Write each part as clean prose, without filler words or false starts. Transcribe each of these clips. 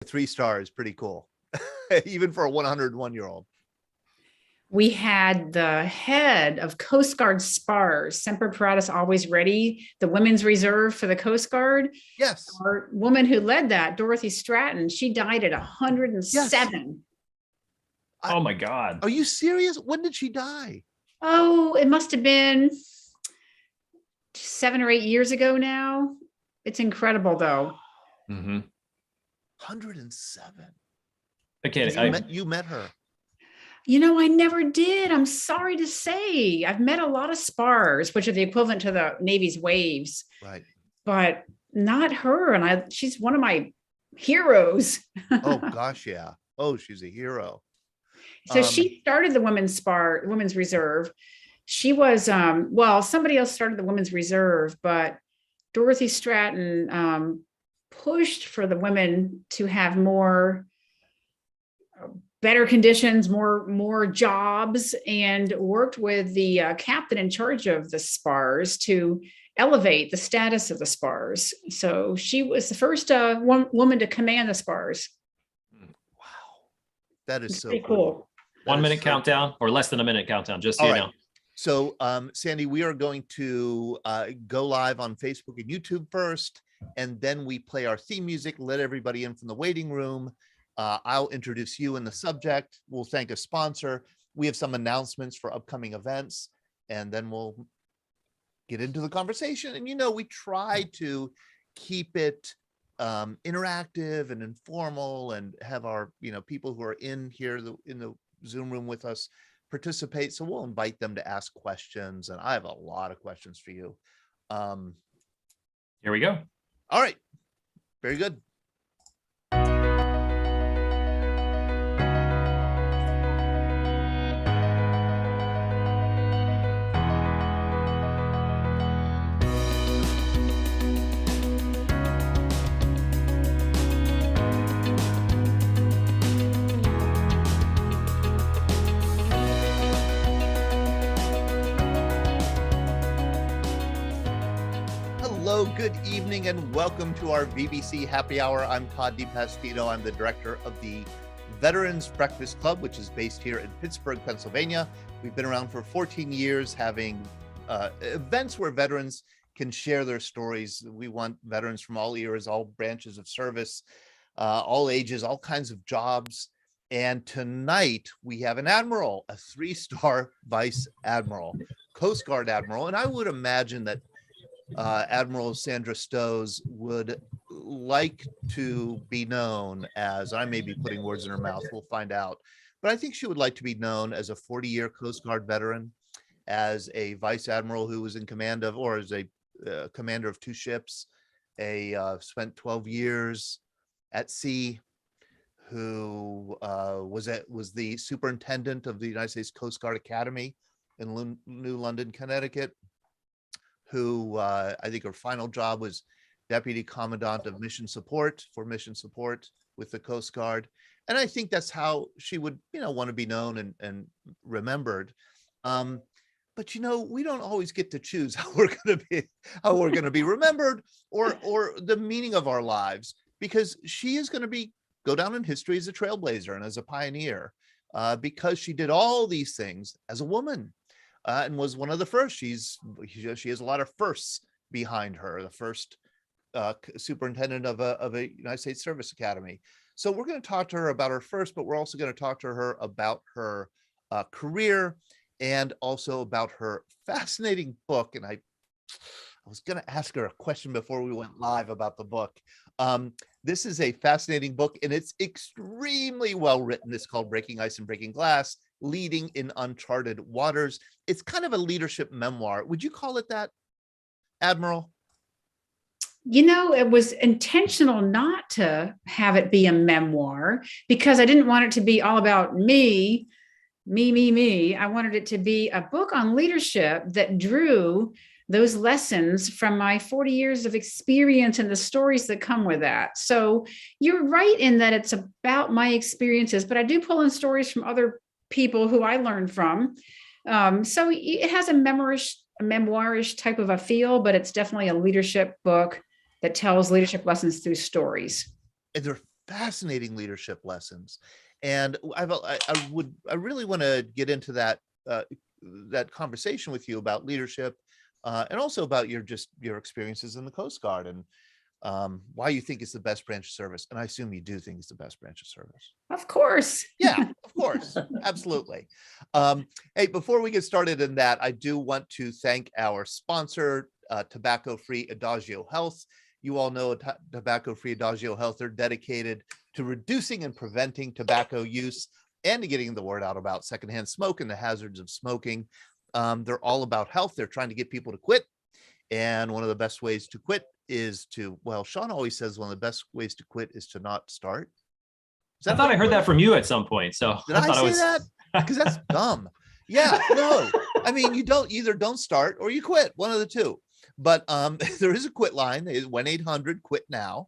3-star is pretty cool, even for a 101-year-old. We had the head of Coast Guard spars, Semper Paratus, always ready, the women's reserve for the Coast Guard. Yes. Our woman who led that, Dorothy Stratton, she died at 107. Yes. Oh my God. Are you serious? When did she die? Oh, it must have been 7 or 8 years ago now. It's incredible though. 107. Okay, you met her. I never did. I'm sorry to say. I've met a lot of spars, which are the equivalent to the Navy's waves. Right. But not her. And she's one of my heroes. Oh gosh, yeah. Oh, she's a hero. So she started the women's reserve. She was, somebody else started the women's reserve, but Dorothy Stratton pushed for the women to have better conditions, more jobs, and worked with the captain in charge of the spars to elevate the status of the spars. So she was the first woman to command the spars. Wow. That is so cool. 1 minute countdown, or less than a minute countdown, just so you know. So, Sandy, we are going to go live on Facebook and YouTube first, and then we play our theme music, let everybody in from the waiting room. I'll introduce you and the subject. We'll thank a sponsor. We have some announcements for upcoming events, and then we'll get into the conversation. And, we try to keep it interactive and informal, and have our, people who are in here in the Zoom room with us participate. So we'll invite them to ask questions, and I have a lot of questions for you. Here we go. All right. Very good. Good evening and welcome to our VBC Happy Hour. I'm Todd DiPastino. I'm the director of the Veterans Breakfast Club, which is based here in Pittsburgh, Pennsylvania. We've been around for 14 years having events where veterans can share their stories. We want veterans from all eras, all branches of service, all ages, all kinds of jobs. And tonight we have an admiral, a 3-star vice admiral, Coast Guard admiral. And I would imagine that Admiral Sandra Stosz would like to be known as, I may be putting words in her mouth, we'll find out, but I think she would like to be known as a 40-year Coast Guard veteran, as a vice admiral who was in command of, or as a commander of 2 ships, spent 12 years at sea, who was the superintendent of the United States Coast Guard Academy in New London, Connecticut, who I think her final job was Deputy Commandant of Mission Support with the Coast Guard. And I think that's how she would, want to be known and remembered. But we don't always get to choose how we're going to be remembered or the meaning of our lives, because she is going to go down in history as a trailblazer and as a pioneer, because she did all these things as a woman. And was one of the first. She has a lot of firsts behind her. The first superintendent of a United States Service Academy. So we're going to talk to her about her first, but we're also going to talk to her about her career and also about her fascinating book. And I was going to ask her a question before we went live about the book. This is a fascinating book, and it's extremely well written. It's called Breaking Ice and Breaking Glass: Leading in Uncharted Waters. It's kind of a leadership memoir. Would you call it that, Admiral? It was intentional not to have it be a memoir, because I didn't want it to be all about me. I wanted it to be a book on leadership that drew those lessons from my 40 years of experience and the stories that come with that. So you're right in that it's about my experiences, but I do pull in stories from other people who I learned from. So it has a memoirish type of a feel, but it's definitely a leadership book that tells leadership lessons through stories. And they're fascinating leadership lessons. And I really want to get into that that conversation with you about leadership, and also about your experiences in the Coast Guard, and why you think it's the best branch of service. And I assume you do think it's the best branch of service. Of course. Yeah, of course. Absolutely. Hey, before we get started in that, I do want to thank our sponsor, Tobacco-Free Adagio Health. You all know Tobacco-Free Adagio Health are dedicated to reducing and preventing tobacco use and to getting the word out about secondhand smoke and the hazards of smoking. They're all about health. They're trying to get people to quit. And one of the best ways to quit is to, well, Sean always says one of the best ways to quit is to not start. I thought I heard that from you at some point. So did I say that? Because that's dumb. Yeah, no. I mean, you don't start or you quit, one of the two. But there is a quit line. It is 1-800-QUIT-NOW.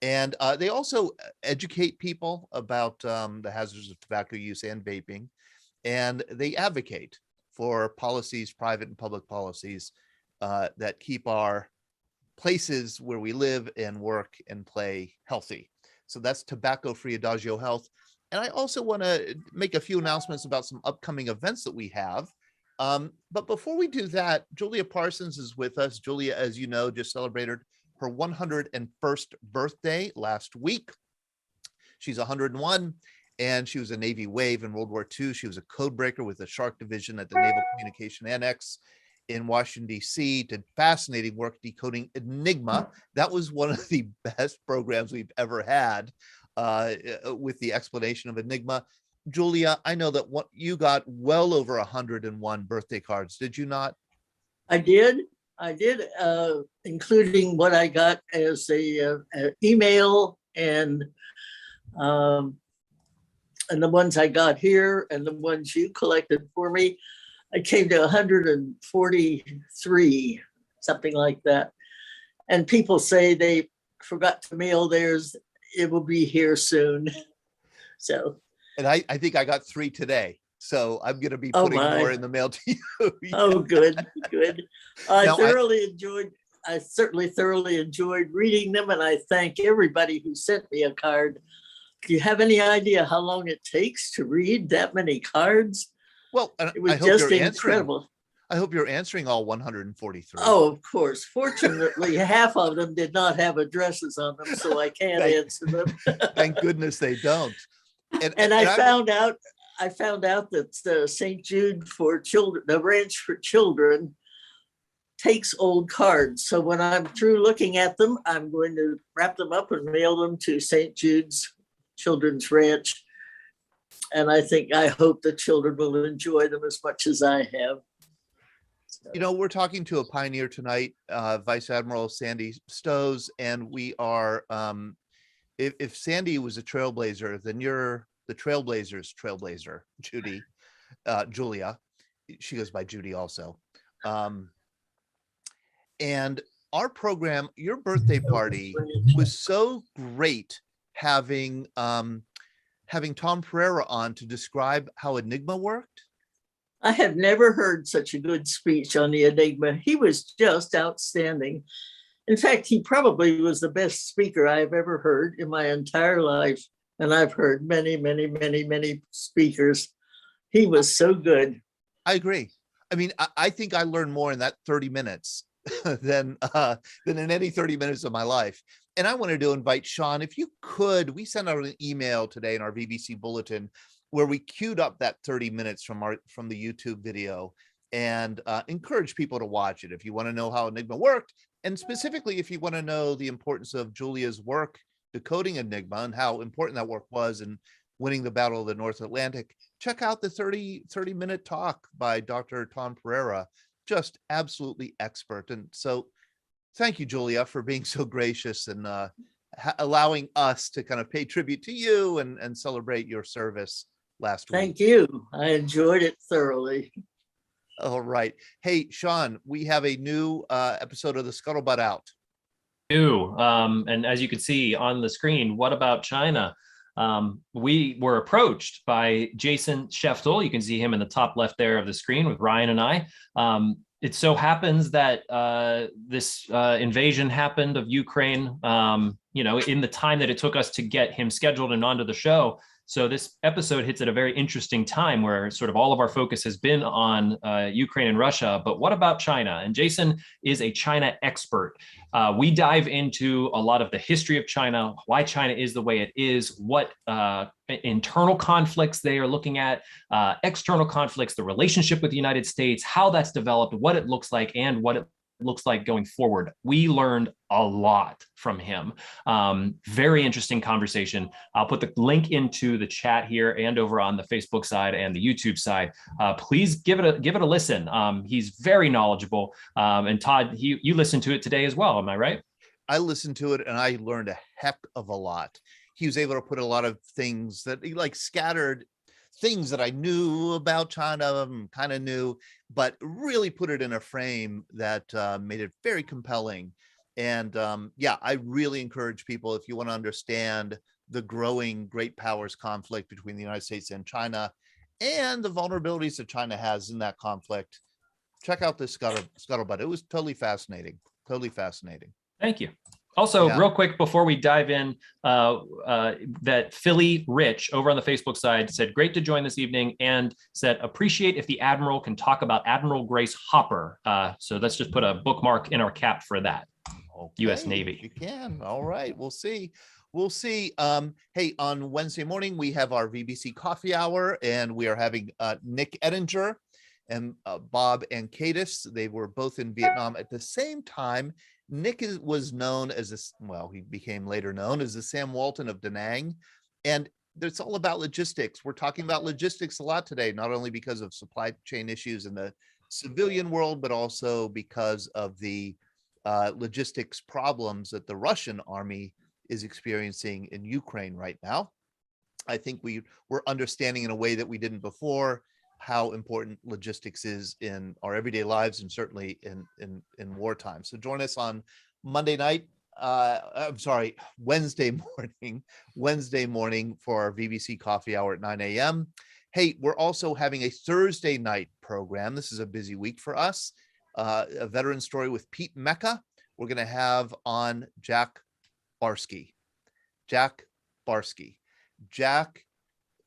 And they also educate people about the hazards of tobacco use and vaping. And they advocate for policies, private and public policies, that keep our places where we live and work and play healthy. So that's Tobacco-Free Adagio Health. And I also want to make a few announcements about some upcoming events that we have. But before we do that, Julia Parsons is with us. Julia, as you know, just celebrated her 101st birthday last week. She's 101, and she was a Navy Wave in World War II. She was a code breaker with the Shark Division at the Naval Communication Annex in Washington, D.C., did fascinating work decoding Enigma. That was one of the best programs we've ever had, with the explanation of Enigma. Julia, I know that you got well over 101 birthday cards, did you not? I did, including what I got as a email, and the ones I got here and the ones you collected for me. I came to 143, something like that. And people say they forgot to mail theirs. It will be here soon. So. And I think I got 3 today. So I'm going to be putting more in the mail to you. Oh, good. I certainly thoroughly enjoyed reading them. And I thank everybody who sent me a card. Do you have any idea how long it takes to read that many cards? Well, it was just incredible. I hope you're answering all 143. Oh, of course. Fortunately, half of them did not have addresses on them, so I can't answer them. Thank goodness they don't. And I found out that the St. Jude for children, the branch for children, takes old cards. So when I'm through looking at them, I'm going to wrap them up and mail them to St. Jude's Children's Ranch. And I hope the children will enjoy them as much as I have. So. You know, we're talking to a pioneer tonight, Vice Admiral Sandra Stosz, and we are, if Sandy was a trailblazer, then you're the trailblazer's trailblazer, Julia. She goes by Judy also. And our program, your birthday party, was so great having Tom Pereira on to describe how Enigma worked. I have never heard such a good speech on the Enigma. He was just outstanding. In fact, he probably was the best speaker I've ever heard in my entire life. And I've heard many, many, many, many speakers. He was so good. I agree. I mean, I think I learned more in that 30 minutes than in any 30 minutes of my life. And I wanted to invite Sean, if you could, we sent out an email today in our VBC bulletin where we queued up that 30 minutes from the YouTube video, and encourage people to watch it if you want to know how Enigma worked, and specifically if you want to know the importance of Julia's work decoding Enigma and how important that work was in winning the Battle of the North Atlantic. Check out the 30-minute talk by Dr. Tom Pereira, just absolutely expert. And so thank you, Julia, for being so gracious and allowing us to kind of pay tribute to you and celebrate your service last week. Thank you. I enjoyed it thoroughly. All right. Hey, Sean, we have a new episode of the Scuttlebutt out. And as you can see on the screen, what about China? We were approached by Jason Scheftel. You can see him in the top left there of the screen with Ryan and I. it so happens that this invasion happened of Ukraine, in the time that it took us to get him scheduled and onto the show. So this episode hits at a very interesting time where sort of all of our focus has been on Ukraine and Russia. But what about China? And Jason is a China expert. We dive into a lot of the history of China, why China is the way it is, what internal conflicts they are looking at, external conflicts, the relationship with the United States, how that's developed, what it looks like, and what it looks like going forward. We learned a lot from him. Very interesting conversation. I'll put the link into the chat here and over on the Facebook side and the YouTube side. Please give it a listen. He's very knowledgeable. And Todd, you listened to it today as well. Am I right? I listened to it and I learned a heck of a lot. He was able to put a lot of things that he scattered things that I knew about China, kind of knew, but really put it in a frame that made it very compelling. And I really encourage people, if you want to understand the growing great powers conflict between the United States and China and the vulnerabilities that China has in that conflict, check out this Scuttlebutt. It was totally fascinating. Totally fascinating. Thank you. Also, real quick before we dive in, that Philly Rich over on the Facebook side said, great to join this evening, and said, appreciate if the Admiral can talk about Admiral Grace Hopper. So let's just put a bookmark in our cap for that. Okay, U.S. Navy. You can. All right. We'll see. We'll see. Hey, on Wednesday morning, we have our VBC Coffee Hour, and we are having Nick Ettinger and Bob Ankadis. They were both in Vietnam at the same time. Nick was known as he became later known as the Sam Walton of Da Nang. And it's all about logistics. We're talking about logistics a lot today, not only because of supply chain issues in the civilian world, but also because of the logistics problems that the Russian army is experiencing in Ukraine right now. I think we're understanding in a way that we didn't before how important logistics is in our everyday lives and certainly in wartime. So join us on Wednesday morning for our VBC Coffee Hour at 9 a.m. Hey, we're also having a Thursday night program. This is a busy week for us. A veteran story with Pete Mecca. We're going to have on Jack Barsky. Jack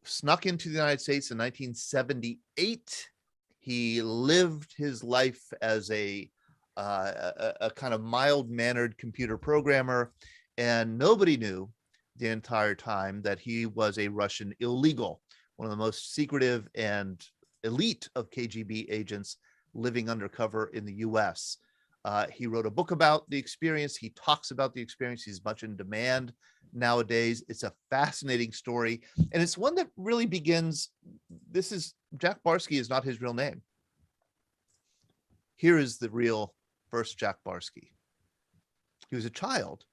snuck into the United States in 1978. He lived his life as a kind of mild-mannered computer programmer, and nobody knew the entire time that he was a Russian illegal, one of the most secretive and elite of KGB agents living undercover in the U.S. He wrote a book about the experience. He talks about the experience. He's much in demand nowadays. It's a fascinating story. And it's one that really begins, Jack Barsky is not his real name. Here is the real first Jack Barsky. He was a child,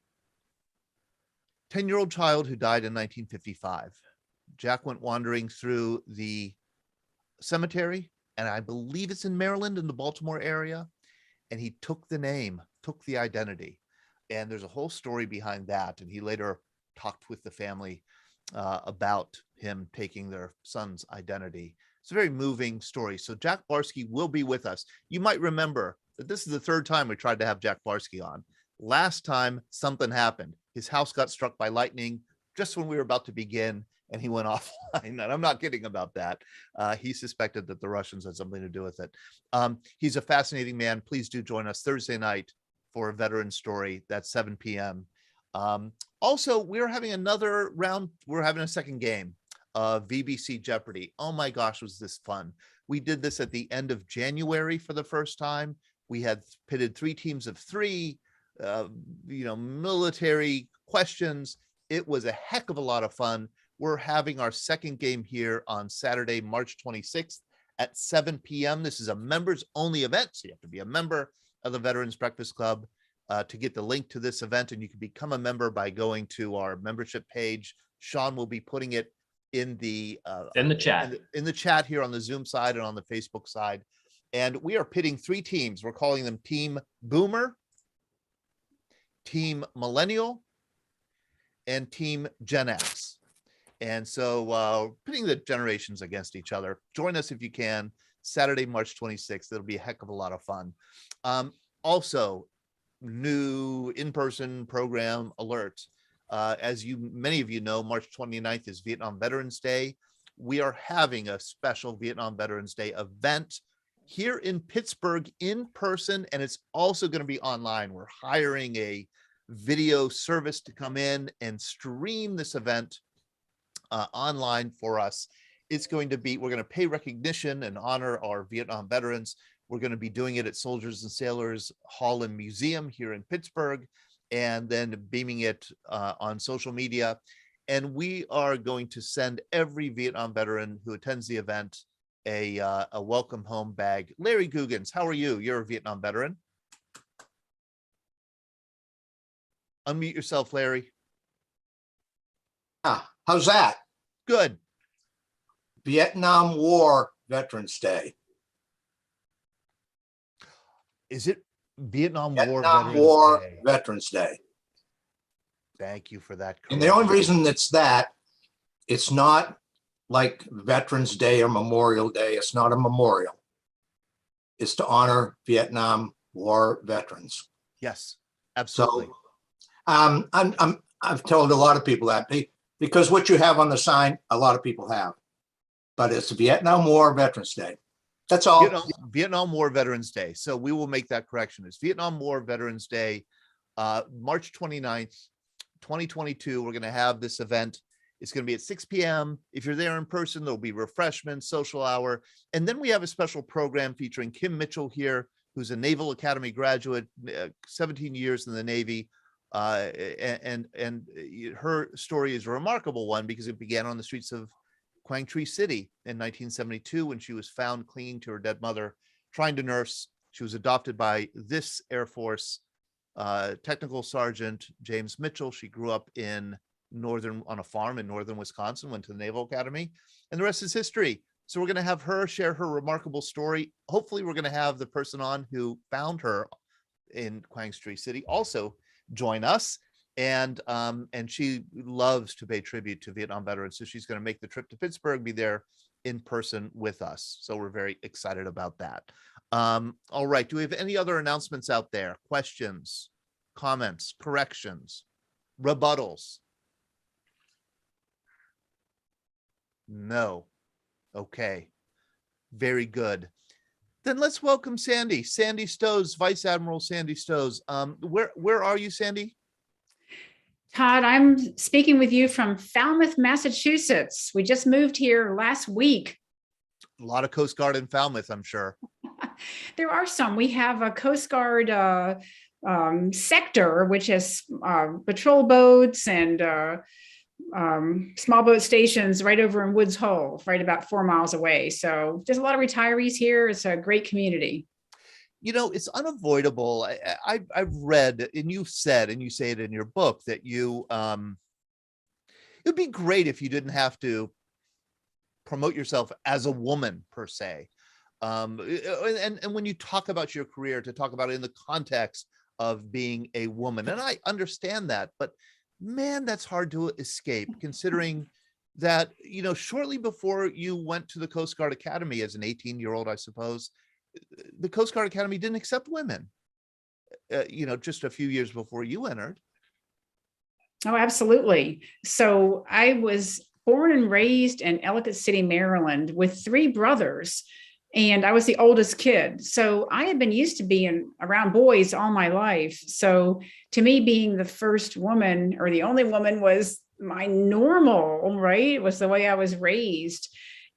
10-year-old child who died in 1955. Jack went wandering through the cemetery, and I believe it's in Maryland, in the Baltimore area. And he took the name, took the identity. And there's a whole story behind that. And he later talked with the family about him taking their son's identity. It's a very moving story. So Jack Barsky will be with us. You might remember that this is the third time we tried to have Jack Barsky on. Last time something happened. His house got struck by lightning just when we were about to begin, and he went offline. And I'm not kidding about that. He suspected that the Russians had something to do with it. He's a fascinating man. Please do join us Thursday night for a veteran story. That's 7 p.m. Also, we're having another round. We're having a second game of VBC Jeopardy. Oh my gosh, was this fun. We did this at the end of January for the first time. We had pitted 3 teams of 3, military questions. It was a heck of a lot of fun. We're having our second game here on Saturday, March 26th at 7 p.m. This is a members only event. So you have to be a member of the Veterans Breakfast Club to get the link to this event. And you can become a member by going to our membership page. Sean will be putting it in the chat, in the chat here on the Zoom side and on the Facebook side. And we are pitting 3 teams. We're calling them Team Boomer, Team Millennial, and Team Gen X. And so pitting the generations against each other. Join us if you can. Saturday, March 26th. It'll be a heck of a lot of fun. Also, new in-person program alert. As many of you know, March 29th is Vietnam Veterans Day. We are having a special Vietnam Veterans Day event here in Pittsburgh in person, and it's also going to be online. We're hiring a video service to come in and stream this event online for us. It's going to be, we're going to pay recognition and honor our Vietnam veterans. We're going to be doing it at Soldiers and Sailors Hall and Museum here in Pittsburgh, and then beaming it on social media. And we are going to send every Vietnam veteran who attends the event a welcome home bag. Larry Googans, how are you? You're a Vietnam veteran. Unmute yourself, Larry. How's that? Good. Vietnam War Veterans Day. Is it Vietnam War Veterans Day? Thank you for that. And the only reason it's that, it's not like Veterans Day or Memorial Day. It's not a memorial. It's to honor Vietnam War veterans. Yes, absolutely. So I've told a lot of people that because what you have on the sign, a lot of people have, but it's Vietnam War Veterans Day. That's all. Vietnam War Veterans Day. So we will make that correction. It's Vietnam War Veterans Day, March 29th, 2022. We're going to have this event. It's going to be at 6 p.m. If you're there in person, there'll be refreshments, social hour. And then we have a special program featuring Kim Mitchell here, who's a Naval Academy graduate, 17 years in the Navy. And her story is a remarkable one because it began on the streets of Quang Tri City in 1972 when she was found clinging to her dead mother, trying to nurse. She was adopted by this Air Force technical sergeant, James Mitchell. She grew up on a farm in northern Wisconsin, went to the Naval Academy, and the rest is history. So we're going to have her share her remarkable story. Hopefully we're going to have the person on who found her in Quang Tri City also join us. And she loves to pay tribute to Vietnam veterans. So she's going to make the trip to Pittsburgh, be there in person with us. So we're very excited about that. All right. Do we have any other announcements out there? Questions, comments, corrections, rebuttals? No. Okay. Very good. Then let's welcome Sandy Stosz, Vice Admiral Sandy Stosz. Where are you, Sandy? Todd, I'm speaking with you from Falmouth, Massachusetts. We just moved here last week. A lot of Coast Guard in Falmouth, I'm sure. There are some. We have a Coast Guard sector, which has patrol boats and small boat stations right over in Woods Hole, right about 4 miles away. So there's a lot of retirees here. It's a great community. You know, it's unavoidable. I've read, and you've said, and you say it in your book, that it'd be great if you didn't have to promote yourself as a woman per se. And when you talk about your career, to talk about it in the context of being a woman. And I understand that, but man, that's hard to escape considering that, you know, shortly before you went to the Coast Guard Academy as an 18-year-old, I suppose, the Coast Guard Academy didn't accept women, you know, just a few years before you entered. Oh, absolutely. So I was born and raised in Ellicott City, Maryland, with 3 brothers, and I was the oldest kid. So I had been used to being around boys all my life. So to me, being the first woman or the only woman was my normal, right? It was the way I was raised.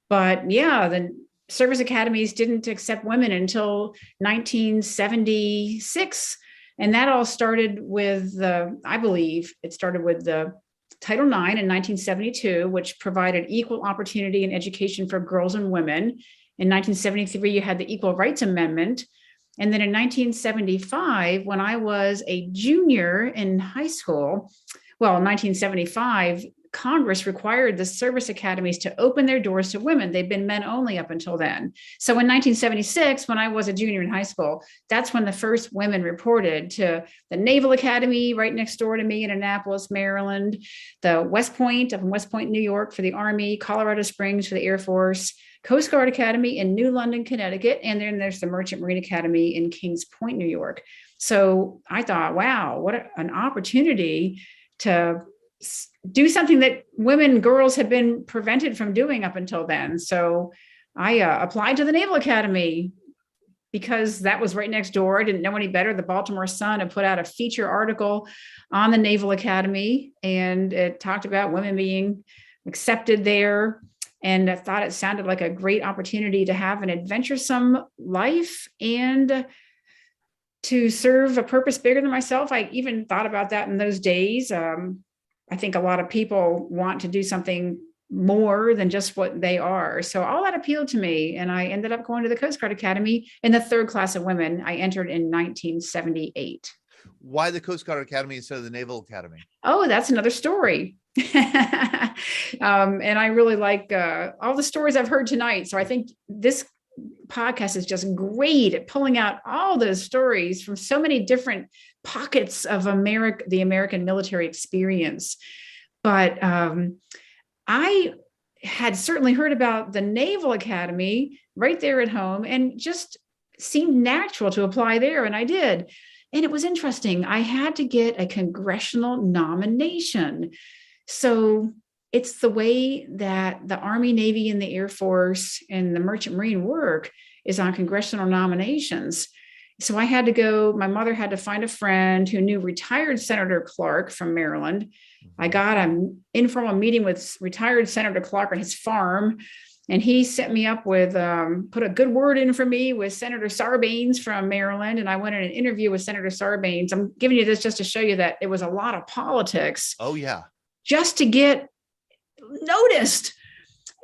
But yeah, the service academies didn't accept women until 1976. And that all started with I believe it started with the Title IX in 1972, which provided equal opportunity and education for girls and women. In 1973, you had the Equal Rights Amendment. And then in 1975, when I was a junior in high school, well, in 1975, Congress required the service academies to open their doors to women. They've been men only up until then. So in 1976, when I was a junior in high school, that's when the first women reported to the Naval Academy right next door to me in Annapolis, Maryland, the West Point up in West Point, New York for the Army, Colorado Springs for the Air Force, Coast Guard Academy in New London, Connecticut, and then there's the Merchant Marine Academy in Kings Point, New York. So I thought, wow, what an opportunity to do something that women, girls had been prevented from doing up until then. So I applied to the Naval Academy because that was right next door. I didn't know any better. The Baltimore Sun had put out a feature article on the Naval Academy, and it talked about women being accepted there. And I thought it sounded like a great opportunity to have an adventuresome life and to serve a purpose bigger than myself. I even thought about that in those days. I think a lot of people want to do something more than just what they are. So all that appealed to me. And I ended up going to the Coast Guard Academy in the third class of women. I entered in 1978. Why the Coast Guard Academy instead of the Naval Academy? Oh, that's another story. And I really like all the stories I've heard tonight. So I think this podcast is just great at pulling out all those stories from so many different pockets of the American military experience. But I had certainly heard about the Naval Academy right there at home and just seemed natural to apply there. And I did. And it was interesting. I had to get a congressional nomination. So it's the way that the Army, Navy, and the Air Force and the Merchant Marine work is on congressional nominations. So I had to go, my mother had to find a friend who knew retired Senator Clark from Maryland. I got an informal meeting with retired Senator Clark on his farm, and he set me up with, put a good word in for me with Senator Sarbanes from Maryland. And I went in an interview with Senator Sarbanes. I'm giving you this just to show you that it was a lot of politics. Oh, yeah. Just to get noticed.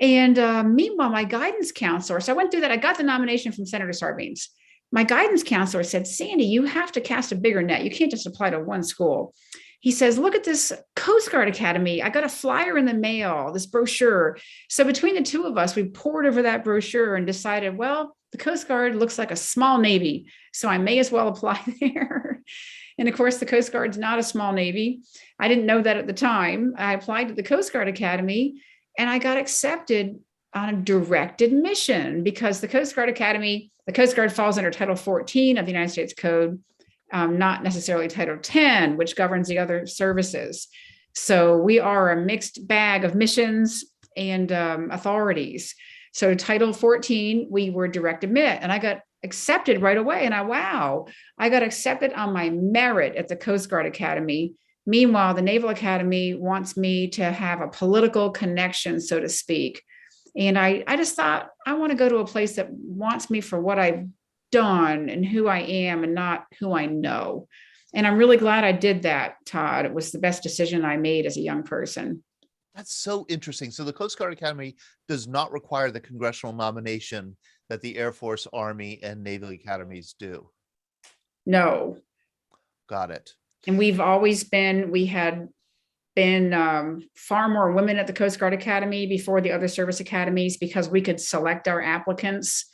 And meanwhile, my guidance counselor, so I went through that. I got the nomination from Senator Sarbanes. My guidance counselor said, Sandy, you have to cast a bigger net. You can't just apply to one school. He says, look at this Coast Guard Academy. I got a flyer in the mail, this brochure. So between the two of us, we pored over that brochure and decided, well, the Coast Guard looks like a small Navy, so I may as well apply there. And of course, the Coast Guard's not a small Navy. I didn't know that at the time. I applied to the Coast Guard Academy and I got accepted on a direct admission because the Coast Guard Academy, the Coast Guard falls under Title 14 of the United States Code, not necessarily Title 10, which governs the other services. So we are a mixed bag of missions and authorities. So Title 14, we were direct admit, and I got accepted right away. And I got accepted on my merit at the Coast Guard Academy. Meanwhile, the Naval Academy wants me to have a political connection, so to speak. And I just thought, I want to go to a place that wants me for what I've done and who I am and not who I know. And I'm really glad I did that, Todd. It was the best decision I made as a young person. That's so interesting. So the Coast Guard Academy does not require the congressional nomination that the Air Force, Army, and Naval Academies do. No. Got it. And we had been far more women at the Coast Guard Academy before the other service academies because we could select our applicants.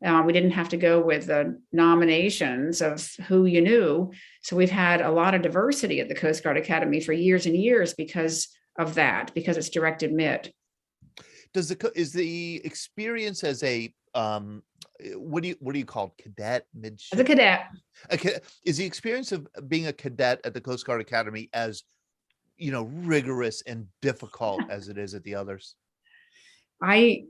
We didn't have to go with the nominations of who you knew. So we've had a lot of diversity at the Coast Guard Academy for years and years because of that, because it's direct admit. Is the experience as a what do you call it? Cadet midship? As a cadet. Is the experience of being a cadet at the Coast Guard Academy as rigorous and difficult as it is at the others?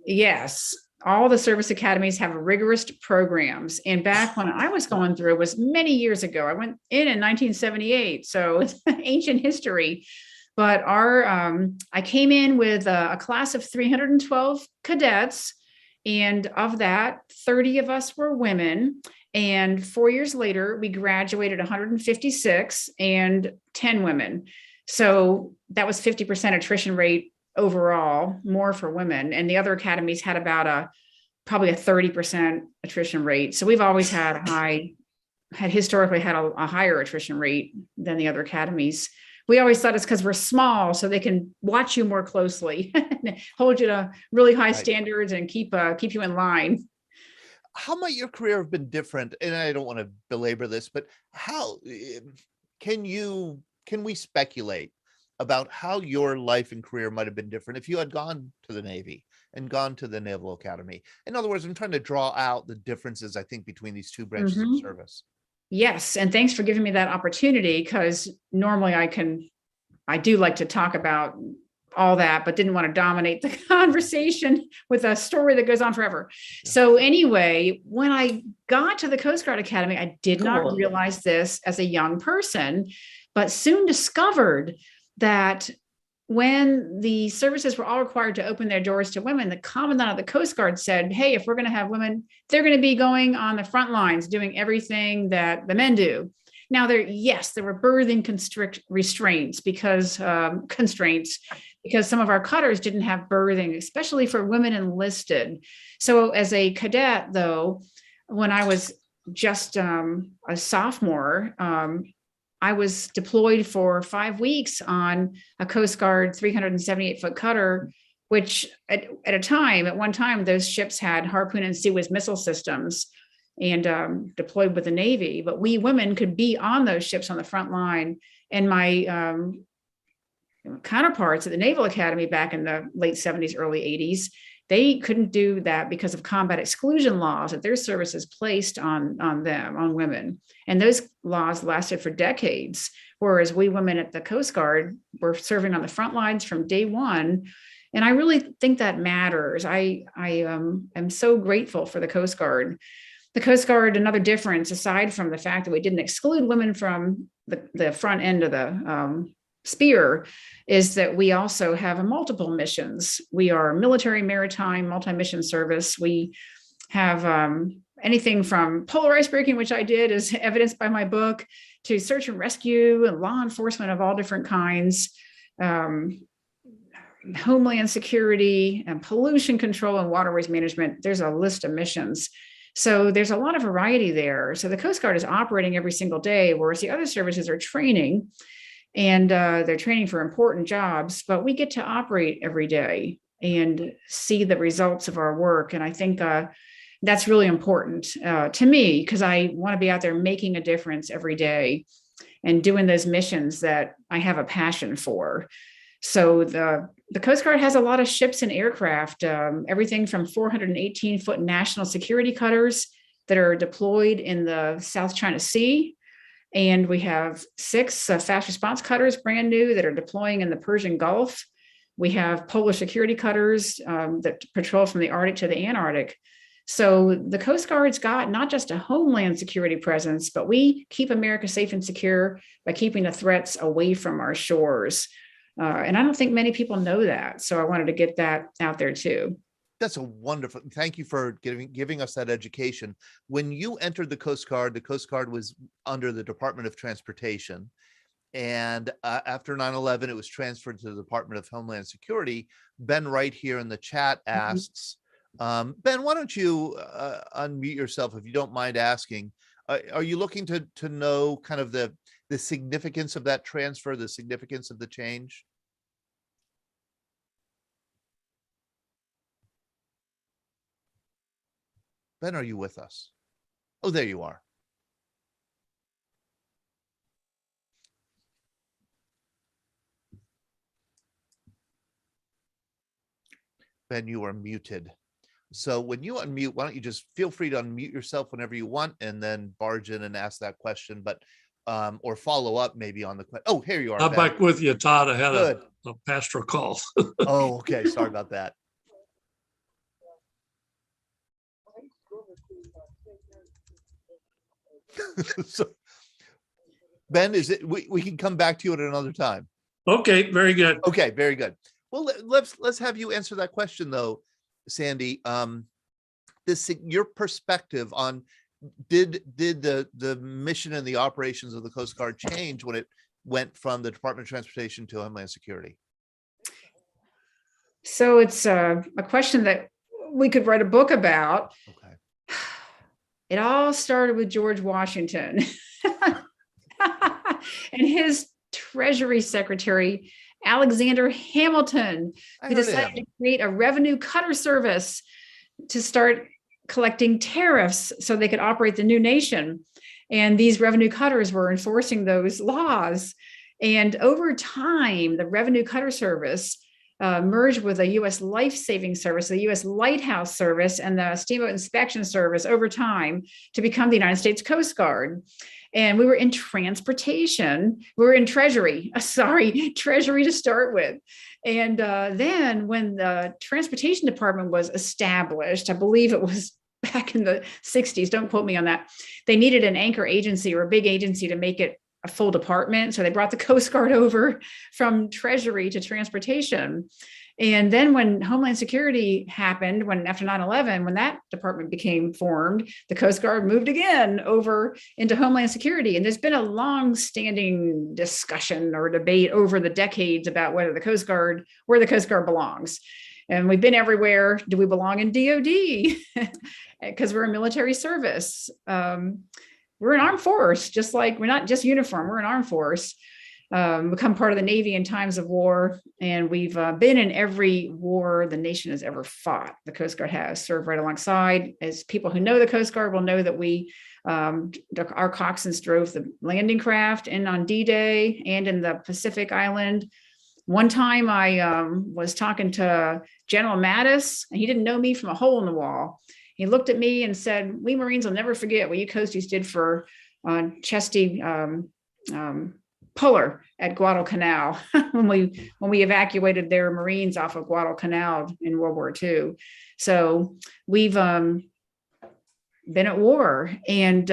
Yes, all the service academies have rigorous programs. And back when I was going through, it was many years ago. I went in 1978, so it's ancient history. But I came in with a class of 312 cadets, and of that, 30 of us were women. And 4 years later, we graduated 156 and 10 women. So that was 50% attrition rate overall, more for women. And the other academies had about probably a 30% attrition rate. So we've always had historically had a higher attrition rate than the other academies. we always thought it's because we're small, so they can watch you more closely, hold you to really high standards and keep you in line. How might your career have been different? And I don't want to belabor this, but how can we speculate about how your life and career might have been different if you had gone to the Navy and gone to the Naval Academy? In other words, I'm trying to draw out the differences, I think, between these two branches of service. Yes. And thanks for giving me that opportunity, because normally I do like to talk about all that, but didn't want to dominate the conversation with a story that goes on forever. Yeah. So anyway, when I got to the Coast Guard Academy, I did not realize this as a young person, but soon discovered that when the services were all required to open their doors to women, the Commandant of the Coast Guard said, hey, if we're going to have women, they're going to be going on the front lines, doing everything that the men do. Now, there were berthing restraints because some of our cutters didn't have berthing, especially for women enlisted. So as a cadet, though, when I was just a sophomore, I was deployed for 5 weeks on a Coast Guard 378-foot cutter, which at one time, those ships had Harpoon and Sea Whiz missile systems and deployed with the Navy, but we women could be on those ships on the front line. And my counterparts at the Naval Academy back in the late 70s, early 80s, they couldn't do that because of combat exclusion laws that their services placed on women. And those laws lasted for decades, whereas we women at the Coast Guard were serving on the front lines from day one. And I really think that matters. I am so grateful for the Coast Guard. The Coast Guard, another difference, aside from the fact that we didn't exclude women from the front end of the spear, is that we also have multiple missions. We are military, maritime, multi-mission service. We have anything from polar ice breaking, which I did, as evidenced by my book, to search and rescue and law enforcement of all different kinds, homeland security and pollution control and waterways management. There's a list of missions. So there's a lot of variety there. So the Coast Guard is operating every single day, whereas the other services are training, and they're training for important jobs, but we get to operate every day and see the results of our work. And I think that's really important to me, because I want to be out there making a difference every day and doing those missions that I have a passion for. So the Coast Guard has a lot of ships and aircraft, everything from 418-foot national security cutters that are deployed in the South China Sea. And we have 6 fast response cutters, brand new, that are deploying in the Persian Gulf. We have polar security cutters that patrol from the Arctic to the Antarctic. So the Coast Guard's got not just a homeland security presence, but we keep America safe and secure by keeping the threats away from our shores. And I don't think many people know that. So I wanted to get that out there too. That's a wonderful, thank you for giving us that education. When you entered the Coast Guard was under the Department of Transportation. And after 9/11, it was transferred to the Department of Homeland Security. Ben Wright here in the chat asks, Ben, why don't you unmute yourself if you don't mind asking, are you looking to know kind of the significance of that transfer, the significance of the change? Ben, are you with us? Oh, there you are. Ben, you are muted. So when you unmute, why don't you just feel free to unmute yourself whenever you want, and then barge in and ask that question, but or follow up maybe on the question. Oh, here you are. I'm back with you, Todd. I had Good. a pastoral call. Oh, okay. Sorry about that. So, Ben, is it we can come back to you at another time? Okay, very good. Okay, very good. Well, let's have you answer that question though, Sandy. Your perspective on did the mission and the operations of the Coast Guard change when it went from the Department of Transportation to Homeland Security? So it's a question that we could write a book about. Okay. It all started with George Washington and his Treasury Secretary Alexander Hamilton, I who heard of decided him. to create a revenue cutter service to start collecting tariffs so they could operate the new nation. And these revenue cutters were enforcing those laws. And over time, the revenue cutter service merged with a U.S. life-saving service, the U.S. Lighthouse Service, and the Steamboat Inspection Service over time to become the United States Coast Guard. And we were in transportation. We were in Treasury to start with. And then when the Transportation Department was established, I believe it was back in the 60s, don't quote me on that, they needed an anchor agency or a big agency to make it a full department. So they brought the Coast Guard over from Treasury to transportation. And then when Homeland Security happened, after 9/11, when that department became formed, the Coast Guard moved again over into Homeland Security. And there's been a long-standing discussion or debate over the decades about where the Coast Guard belongs. And we've been everywhere. Do we belong in DOD? Because we're in military service. We're an armed force, just like we're not just uniform, we're an armed force. Become part of the Navy in times of war. And we've been in every war the nation has ever fought. The Coast Guard has served right alongside. As people who know the Coast Guard will know that our coxswains drove the landing craft in on D-Day and in the Pacific Island. One time I was talking to General Mattis, and he didn't know me from a hole in the wall. He looked at me and said, "We Marines will never forget what you Coasties did for Chesty Puller at Guadalcanal when we evacuated their Marines off of Guadalcanal in World War II." So we've been at war, and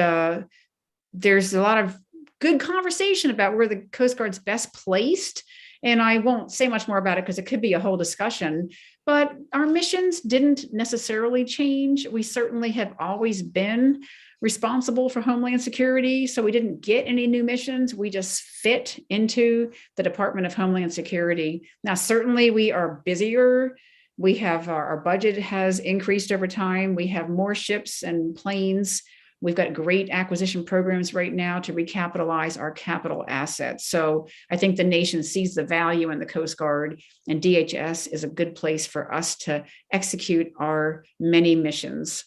there's a lot of good conversation about where the Coast Guard's best placed. And I won't say much more about it because it could be a whole discussion, but our missions didn't necessarily change. We certainly have always been responsible for Homeland Security. So we didn't get any new missions. We just fit into the Department of Homeland Security. Now, certainly we are busier. We have our budget has increased over time. We have more ships and planes. We've got great acquisition programs right now to recapitalize our capital assets. So I think the nation sees the value in the Coast Guard, and DHS is a good place for us to execute our many missions.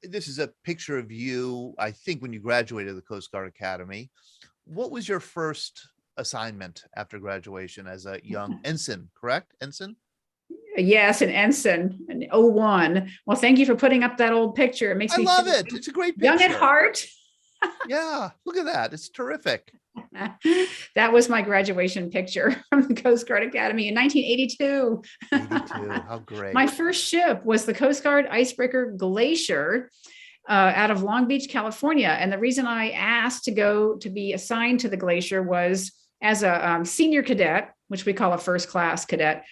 This is a picture of you, I think, when you graduated the Coast Guard Academy. What was your first assignment after graduation as a young ensign, correct? Ensign? Yes, an ensign, an 01. Well, thank you for putting up that old picture. It makes me love it. It's a great picture. Young at heart. Yeah, look at that. It's terrific. That was my graduation picture from the Coast Guard Academy in 1982. 82, how great. My first ship was the Coast Guard Icebreaker Glacier out of Long Beach, California. And the reason I asked to be assigned to the Glacier was as a senior cadet, which we call a first class cadet.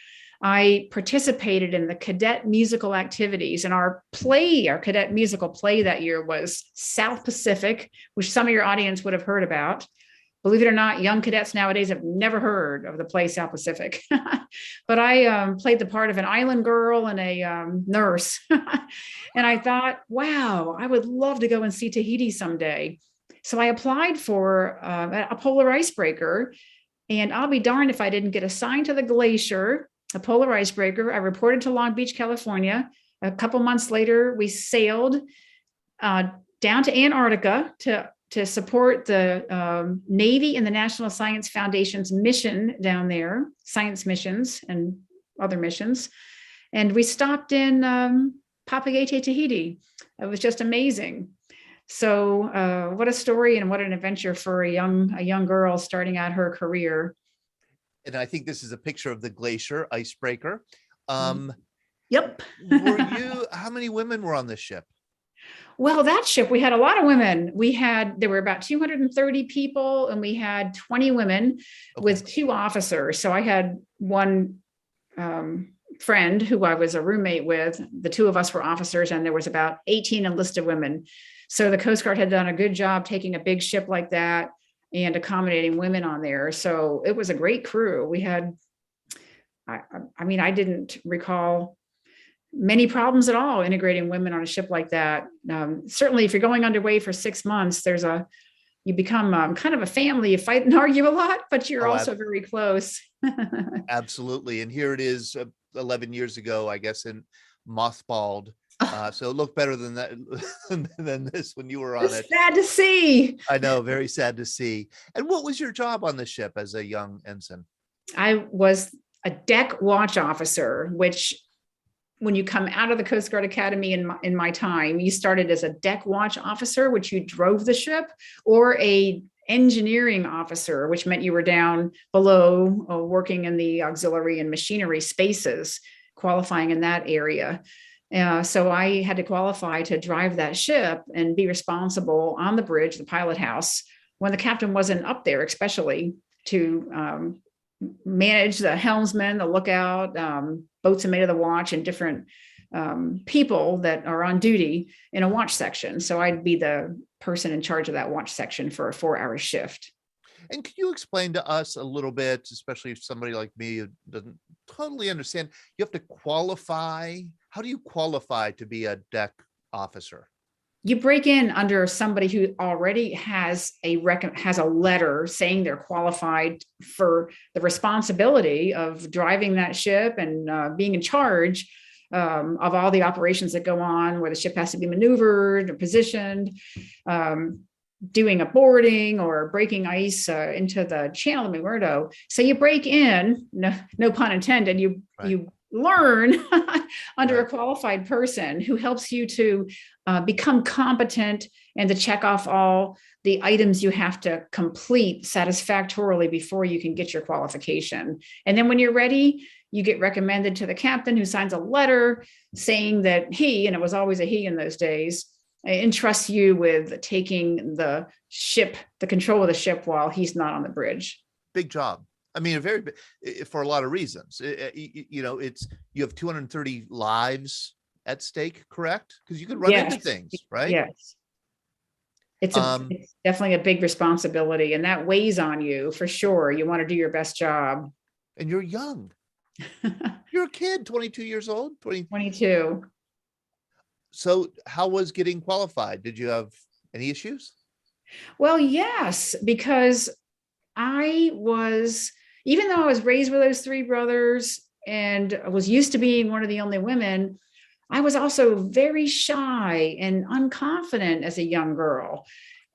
I participated in the cadet musical activities, and our cadet musical play that year was South Pacific, which some of your audience would have heard about. Believe it or not, young cadets nowadays have never heard of the play South Pacific. But I played the part of an island girl and a nurse. And I thought, wow, I would love to go and see Tahiti someday. So I applied for a polar icebreaker, and I'll be darned if I didn't get assigned to the Glacier, a polar icebreaker. I reported to Long Beach, California. A couple months later, we sailed down to Antarctica to support the Navy and the National Science Foundation's mission down there, science missions and other missions. And we stopped in Papeete, Tahiti. It was just amazing. So what a story and what an adventure for a young girl starting out her career. And I think this is a picture of the Glacier Icebreaker. Yep. How many women were on this ship? Well, that ship, we had a lot of women. There were about 230 people, and we had 20 women with 2 officers. So I had one friend who I was a roommate with. The 2 of us were officers, and there was about 18 enlisted women. So the Coast Guard had done a good job taking a big ship like that and accommodating women on there. So it was a great crew. We had, I didn't recall many problems at all integrating women on a ship like that. Certainly if you're going underway for 6 months, there's a you become kind of a family. You fight and argue a lot, but you're also very close. Absolutely. And here it is 11 years ago, I guess, in mothballed. So it looked better than that than this when you were on it. Sad to see. I know, very sad to see. And what was your job on the ship as a young ensign? I was a deck watch officer, which when you come out of the Coast Guard Academy in my time, you started as a deck watch officer, which you drove the ship, or a engineering officer, which meant you were down below working in the auxiliary and machinery spaces, qualifying in that area. So I had to qualify to drive that ship and be responsible on the bridge, the pilot house, when the captain wasn't up there, especially to manage the helmsman, the lookout, boatswain of the watch, and different people that are on duty in a watch section. So I'd be the person in charge of that watch section for a 4-hour shift. And can you explain to us a little bit, especially if somebody like me who doesn't totally understand, you have to qualify. How do you qualify to be a deck officer? You break in under somebody who already has a letter saying they're qualified for the responsibility of driving that ship and being in charge of all the operations that go on, where the ship has to be maneuvered or positioned, doing a boarding or breaking ice into the Channel of Muerto. So you break in, no pun intended, you learn under a qualified person who helps you to become competent and to check off all the items you have to complete satisfactorily before you can get your qualification. And then when you're ready, you get recommended to the captain, who signs a letter saying that he, and it was always a he in those days, entrusts you with taking the ship, the control of the ship while he's not on the bridge. Big job. I mean, for a lot of reasons. You know, you have 230 lives at stake, correct? Because you could run into things, right? Yes. It's definitely a big responsibility, and that weighs on you for sure. You want to do your best job. And you're young. You're a kid, 22 years old. 22. So how was getting qualified? Did you have any issues? Well, yes, because even though I was raised with those 3 brothers and was used to being one of the only women, I was also very shy and unconfident as a young girl.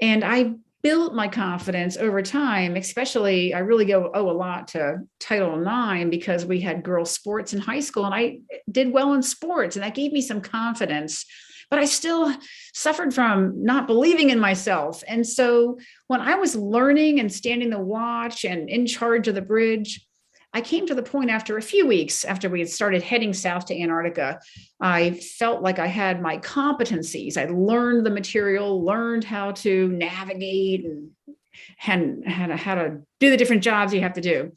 And I built my confidence over time, especially I really owe a lot to Title IX, because we had girls' sports in high school and I did well in sports, and that gave me some confidence. But I still suffered from not believing in myself. And so when I was learning and standing the watch and in charge of the bridge, I came to the point after a few weeks after we had started heading south to Antarctica, I felt like I had my competencies. I learned the material, learned how to navigate and how to do the different jobs you have to do.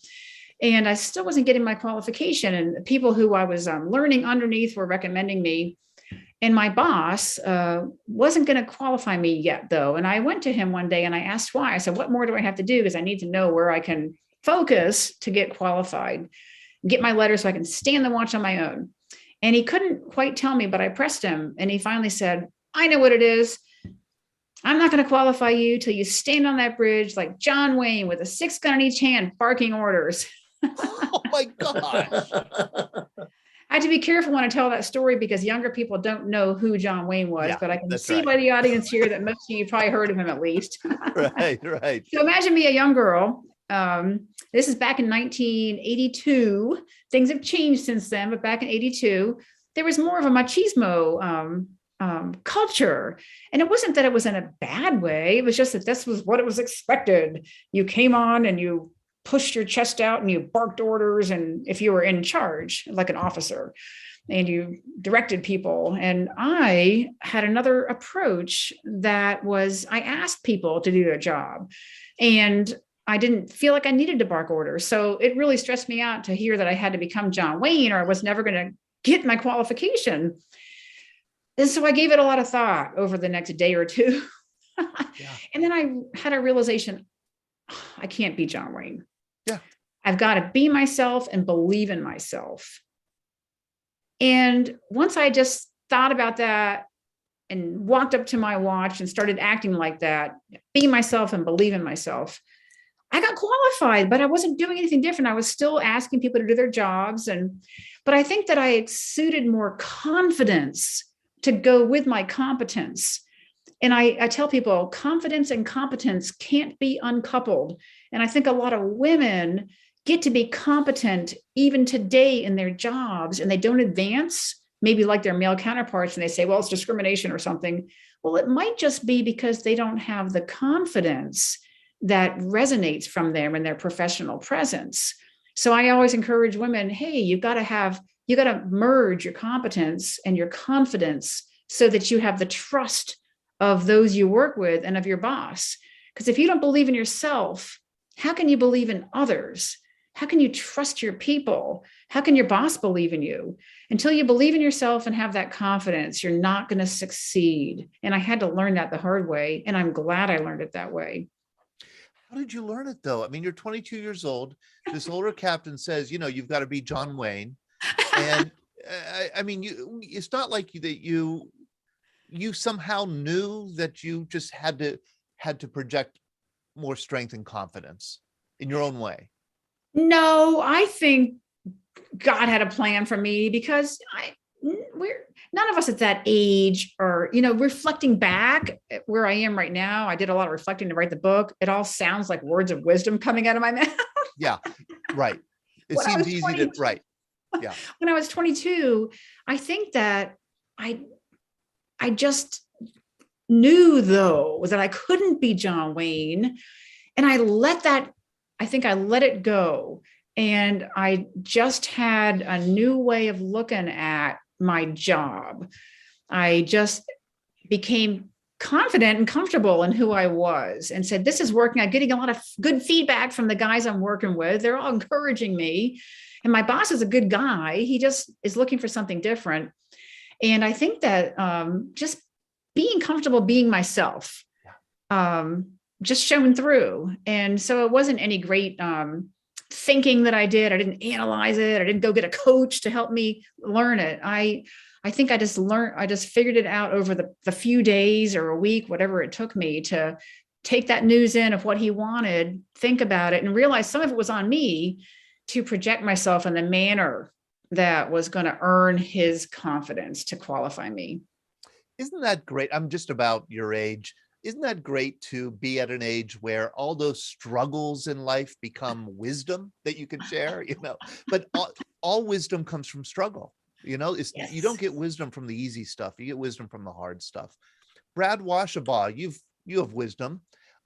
And I still wasn't getting my qualification. And the people who I was learning underneath were recommending me. And my boss wasn't going to qualify me yet, though. And I went to him one day and I asked why. I said, what more do I have to do? Because I need to know where I can focus to get qualified, get my letter so I can stand the watch on my own. And he couldn't quite tell me, but I pressed him. And he finally said, I know what it is. I'm not going to qualify you till you stand on that bridge like John Wayne with a 6-gun in each hand, barking orders. Oh my gosh. I had to be careful when I tell that story because younger people don't know who John Wayne was, but I can see by the audience here that most of you probably heard of him at least. Right. So imagine me, a young girl. This is back in 1982. Things have changed since then, but back in 82, there was more of a machismo culture. And it wasn't that it was in a bad way. It was just that this was what it was expected. You came on and you pushed your chest out and you barked orders. And if you were in charge, like an officer, and you directed people. And I had another approach that was, I asked people to do their job. And I didn't feel like I needed to bark orders. So it really stressed me out to hear that I had to become John Wayne or I was never going to get my qualification. And so I gave it a lot of thought over the next day or two. And then I had a realization, I can't be John Wayne. Yeah. I've got to be myself and believe in myself. And once I just thought about that, and walked up to my watch and started acting like that, be myself and believe in myself, I got qualified, but I wasn't doing anything different. I was still asking people to do their jobs. But I think that I exuded more confidence to go with my competence. And I tell people confidence and competence can't be uncoupled. And I think a lot of women get to be competent even today in their jobs, and they don't advance, maybe like their male counterparts, and they say, well, it's discrimination or something. Well, it might just be because they don't have the confidence that resonates from them in their professional presence. So I always encourage women, hey, you got to merge your competence and your confidence so that you have the trust of those you work with and of your boss. Because if you don't believe in yourself, how can you believe in others? How can you trust your people? How can your boss believe in you? Until you believe in yourself and have that confidence, you're not going to succeed. And I had to learn that the hard way. And I'm glad I learned it that way. How did you learn it though? I mean, you're 22 years old. This older captain says, you've got to be John Wayne. And I mean, it's not like you somehow knew that you just had to project more strength and confidence in your own way. No, I think God had a plan for me because we're none of us at that age or, reflecting back at where I am right now. I did a lot of reflecting to write the book. It all sounds like words of wisdom coming out of my mouth. Yeah, right. It seems easy to, right. Yeah. When I was 22, I think that I just knew though that I couldn't be John Wayne. And I let it go. And I just had a new way of looking at my job. I just became confident and comfortable in who I was and said, this is working. I'm getting a lot of good feedback from the guys I'm working with. They're all encouraging me. And my boss is a good guy. He just is looking for something different. And I think that just being comfortable being myself, just showing through. And so it wasn't any great thinking that I did. I didn't analyze it. I didn't go get a coach to help me learn it. I think I just figured it out over the few days or a week, whatever it took me to take that news in of what he wanted, think about it, and realize some of it was on me to project myself in the manner that was going to earn his confidence to qualify me. Isn't that great? I'm just about your age. Isn't that great to be at an age where all those struggles in life become wisdom that you can share, but all wisdom comes from struggle. Yes. You don't get wisdom from the easy stuff. You get wisdom from the hard stuff. Brad Washaba, you have wisdom.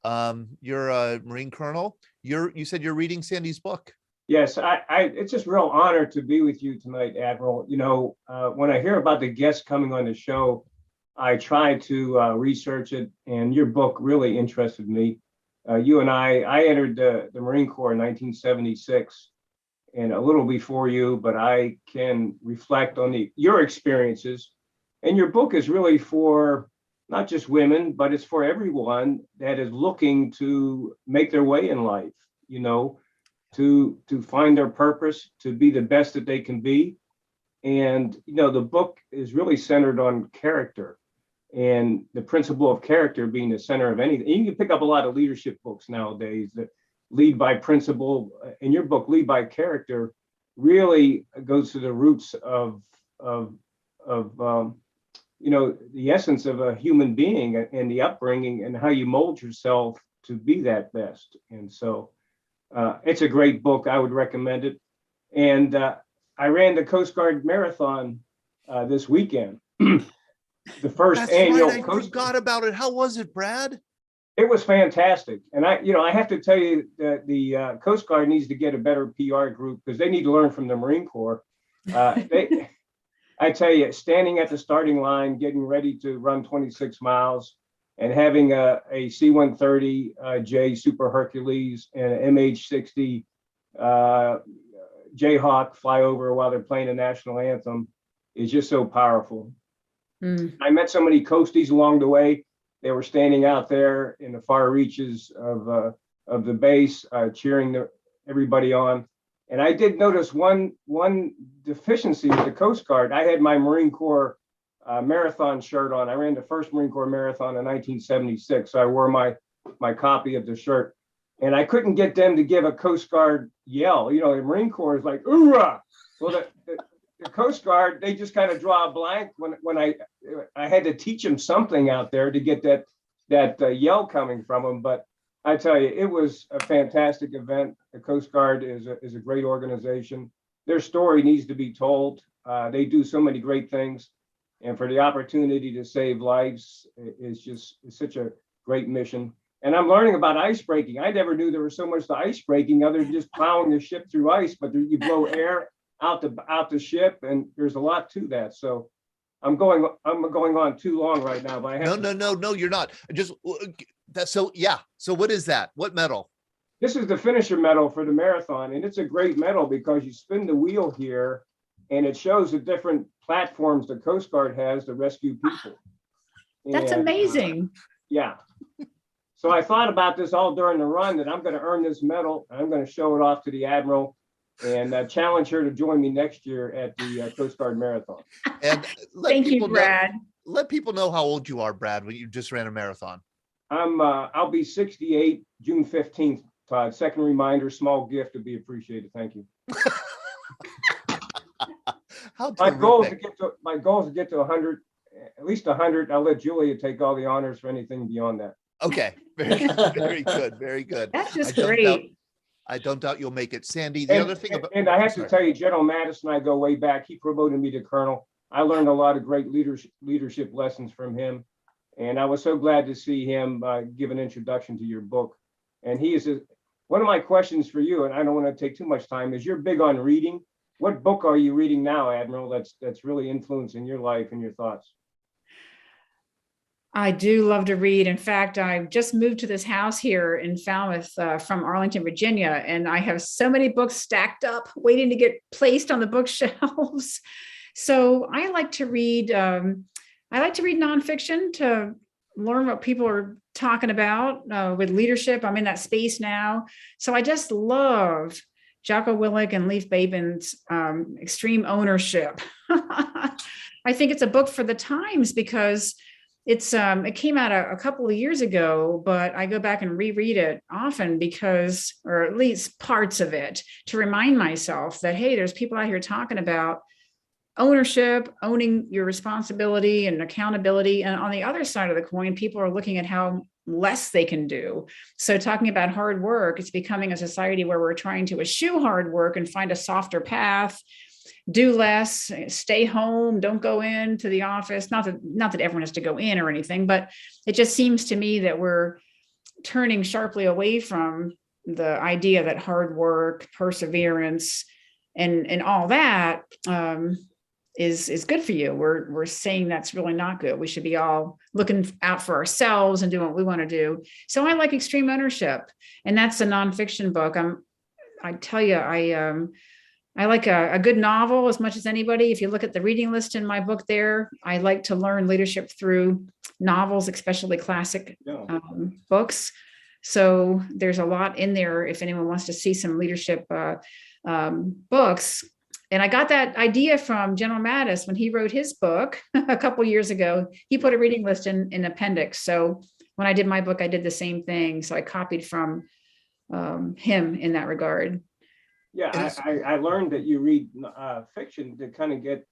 You're a Marine Colonel. You said you're reading Sandy's book. Yes, it's just a real honor to be with you tonight, Admiral. When I hear about the guests coming on the show, I try to research it, and your book really interested me. You and I entered the Marine Corps in 1976, and a little before you, but I can reflect on your experiences. And your book is really for not just women, but it's for everyone that is looking to make their way in life, to find their purpose, to be the best that they can be. And, the book is really centered on character and the principle of character being the center of anything. You can pick up a lot of leadership books nowadays that lead by principle. In your book, Lead by Character, really goes to the roots of the essence of a human being and the upbringing and how you mold yourself to be that best. And so it's a great book. I would recommend it. And I ran the Coast Guard Marathon this weekend. The first That's annual right. I forgot about it. How was it, Brad? It was fantastic. And I have to tell you that the Coast Guard needs to get a better PR group because they need to learn from the Marine Corps. I tell you, standing at the starting line, getting ready to run 26 miles and having a C-130J Super Hercules and an MH-60 Jayhawk fly over while they're playing the national anthem is just so powerful. I met so many coasties along the way. They were standing out there in the far reaches of the base, cheering everybody on. And I did notice one deficiency with the Coast Guard. I had my Marine Corps marathon shirt on. I ran the first Marine Corps marathon in 1976. So I wore my copy of the shirt. And I couldn't get them to give a Coast Guard yell. You know, the Marine Corps is like, "Hoorah!" Well, the Coast Guard, they just kind of draw a blank when I had to teach them something out there to get that yell coming from them. But I tell you, it was a fantastic event. The Coast Guard is a great organization. Their story needs to be told. They do so many great things. And for the opportunity to save lives is such a great mission. And I'm learning about ice breaking. I never knew there was so much to ice breaking other than just plowing the ship through ice, but you blow air out the ship, and there's a lot to that. So I'm going on too long right now, but I have No, you're not. Just that's so yeah. So what is that? What medal? This is the finisher medal for the marathon, and it's a great medal because you spin the wheel here, and it shows the different platforms the Coast Guard has to rescue people. That's amazing. Yeah. So I thought about this all during the run, that I'm going to earn this medal. I'm going to show it off to the Admiral and challenge her to join me next year at the Coast Guard Marathon. And Thank you, Brad. Let people know how old you are, Brad, when you just ran a marathon. I'll be 68 June 15th, Todd. Second reminder, small gift to be appreciated. Thank you. My goal is to get to 100, at least 100. I'll let Julia take all the honors for anything beyond that. Okay, very good, very good. That's just great. I don't doubt you'll make it. Sandy, the other thing about... And I have to tell you, General Mattis and I go way back. He promoted me to colonel. I learned a lot of great leadership lessons from him. And I was so glad to see him give an introduction to your book. And he is one of my questions for you, and I don't want to take too much time, is you're big on reading. What book are you reading now, Admiral, that's really influencing your life and your thoughts? I do love to read. In fact, I just moved to this house here in Falmouth from Arlington, Virginia, and I have so many books stacked up waiting to get placed on the bookshelves. So I like to read nonfiction to learn what people are talking about with leadership. I'm in that space now. So I just love Jocko Willink and Leif Babin's Extreme Ownership. I think it's a book for the times because it came out a couple of years ago, but I go back and reread it often because, or at least parts of it, to remind myself that, hey, there's people out here talking about ownership, owning your responsibility and accountability. And on the other side of the coin, people are looking at how less they can do. So talking about hard work, it's becoming a society where we're trying to eschew hard work and find a softer path. Do less, stay home, don't go into the office. Not that everyone has to go in or anything, but it just seems to me that we're turning sharply away from the idea that hard work, perseverance, and all that is good for you. We're saying that's really not good. We should be all looking out for ourselves and doing what we want to do. So I like Extreme Ownership, and that's a nonfiction book. I tell you, I like a good novel as much as anybody. If you look at the reading list in my book there, I like to learn leadership through novels, especially classic books. So there's a lot in there if anyone wants to see some leadership books. And I got that idea from General Mattis when he wrote his book a couple years ago. He put a reading list in appendix. So when I did my book, I did the same thing. So I copied from him in that regard. Yeah, I learned that you read fiction to kind of get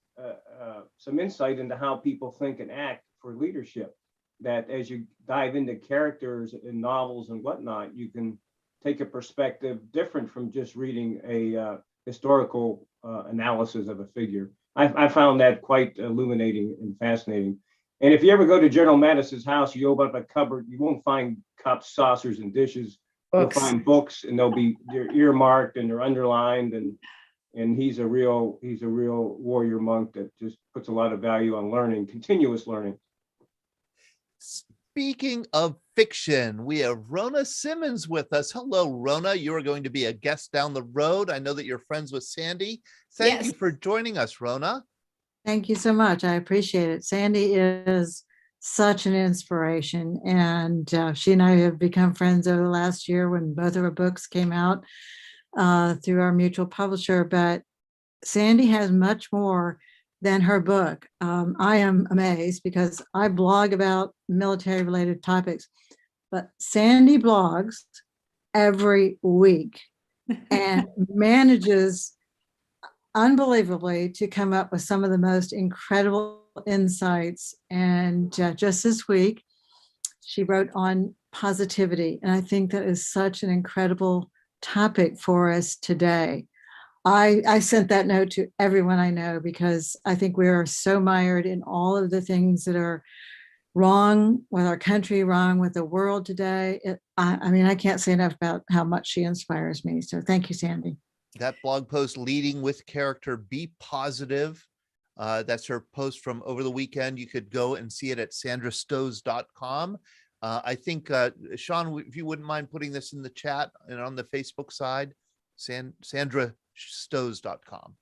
some insight into how people think and act for leadership. That as you dive into characters in novels and whatnot, you can take a perspective different from just reading a historical analysis of a figure. I found that quite illuminating and fascinating. And if you ever go to General Mattis's house, you open up a cupboard, you won't find cups, saucers, and dishes. Books. You'll find books, and they're earmarked and they're underlined, and he's a real warrior monk that just puts a lot of value on learning, continuous learning. Speaking of fiction, we have Rona Simmons with us. Hello, Rona. You are going to be a guest down the road. I know that you're friends with Sandy. Thank you for joining us, Rona. Thank you so much. I appreciate it. Sandy is such an inspiration, and she and I have become friends over the last year when both of our books came out through our mutual publisher. But Sandy has much more than her book. I am amazed because I blog about military related topics, but Sandy blogs every week and manages unbelievably to come up with some of the most incredible insights. And just this week, she wrote on positivity. And I think that is such an incredible topic for us today. I sent that note to everyone I know because I think we are so mired in all of the things that are wrong with our country, wrong with the world today. I mean, I can't say enough about how much she inspires me. So thank you, Sandy. That blog post, Leading with Character, Be Positive. That's her post from over the weekend. You could go and see it at sandrastosz.com. I think, Sean, if you wouldn't mind putting this in the chat and on the Facebook side, sandrastosz.com.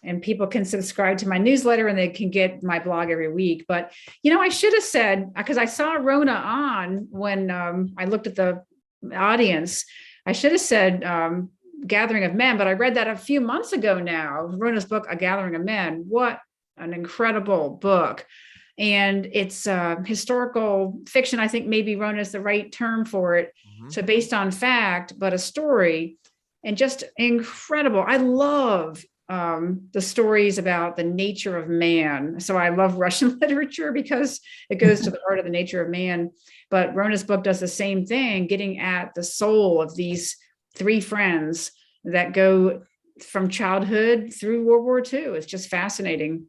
And people can subscribe to my newsletter and they can get my blog every week. But, I should have said, because I saw Rona on when I looked at the audience, I should have said Gathering of Men, but I read that a few months ago now. Rona's book, A Gathering of Men. What an incredible book. And it's historical fiction. I think maybe Rona is the right term for it. Mm-hmm. So based on fact, but a story, and just incredible. I love the stories about the nature of man. So I love Russian literature because it goes to the heart of the nature of man. But Rona's book does the same thing, getting at the soul of these three friends that go from childhood through World War II. It's just fascinating.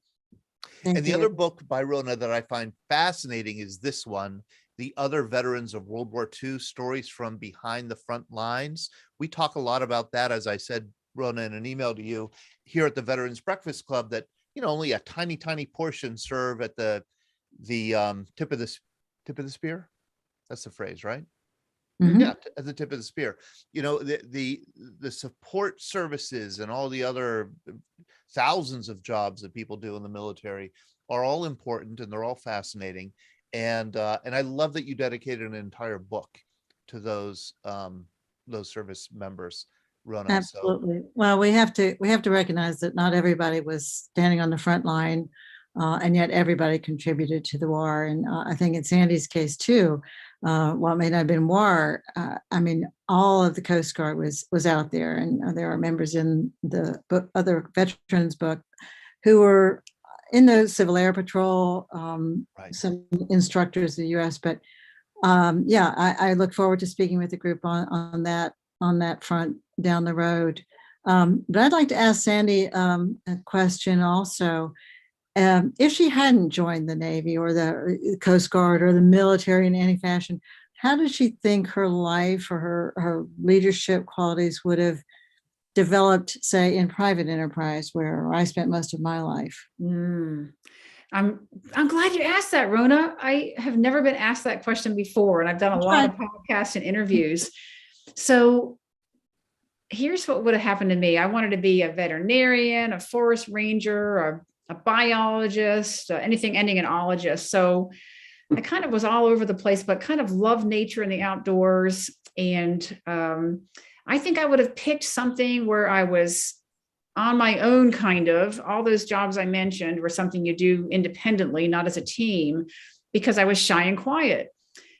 And the other book by Rona that I find fascinating is this one, The Other Veterans of World War II, Stories from Behind the Front Lines. We talk a lot about that, as I said, Rona, in an email to you here at the Veterans Breakfast Club, that only a tiny portion serve at the tip of the spear. That's the phrase, right? Mm-hmm. Yeah, at the tip of the spear. The support services and all the other thousands of jobs that people do in the military are all important, and they're all fascinating. And I love that you dedicated an entire book to those service members, Rona. Absolutely. So. Well, we have to recognize that not everybody was standing on the front line, and yet everybody contributed to the war. And I think in Sandy's case too, while it may not have been war, I mean, all of the Coast Guard was out there, and there are members in the other veterans book who were in the Civil Air Patrol, right. Some instructors of the U.S. But I look forward to speaking with the group on that front down the road. But I'd like to ask Sandy a question also. If she hadn't joined the Navy or the Coast Guard or the military in any fashion, how does she think her life or her leadership qualities would have developed, say, in private enterprise, where I spent most of my life? I'm glad you asked that, Rona. I have never been asked that question before, and I've done a lot of podcasts and interviews. So here's what would have happened to me. I wanted to be a veterinarian, a forest ranger, a biologist, anything ending in ologist. So I kind of was all over the place, but kind of loved nature and the outdoors. And I think I would have picked something where I was on my own, kind of. All those jobs I mentioned were something you do independently, not as a team, because I was shy and quiet.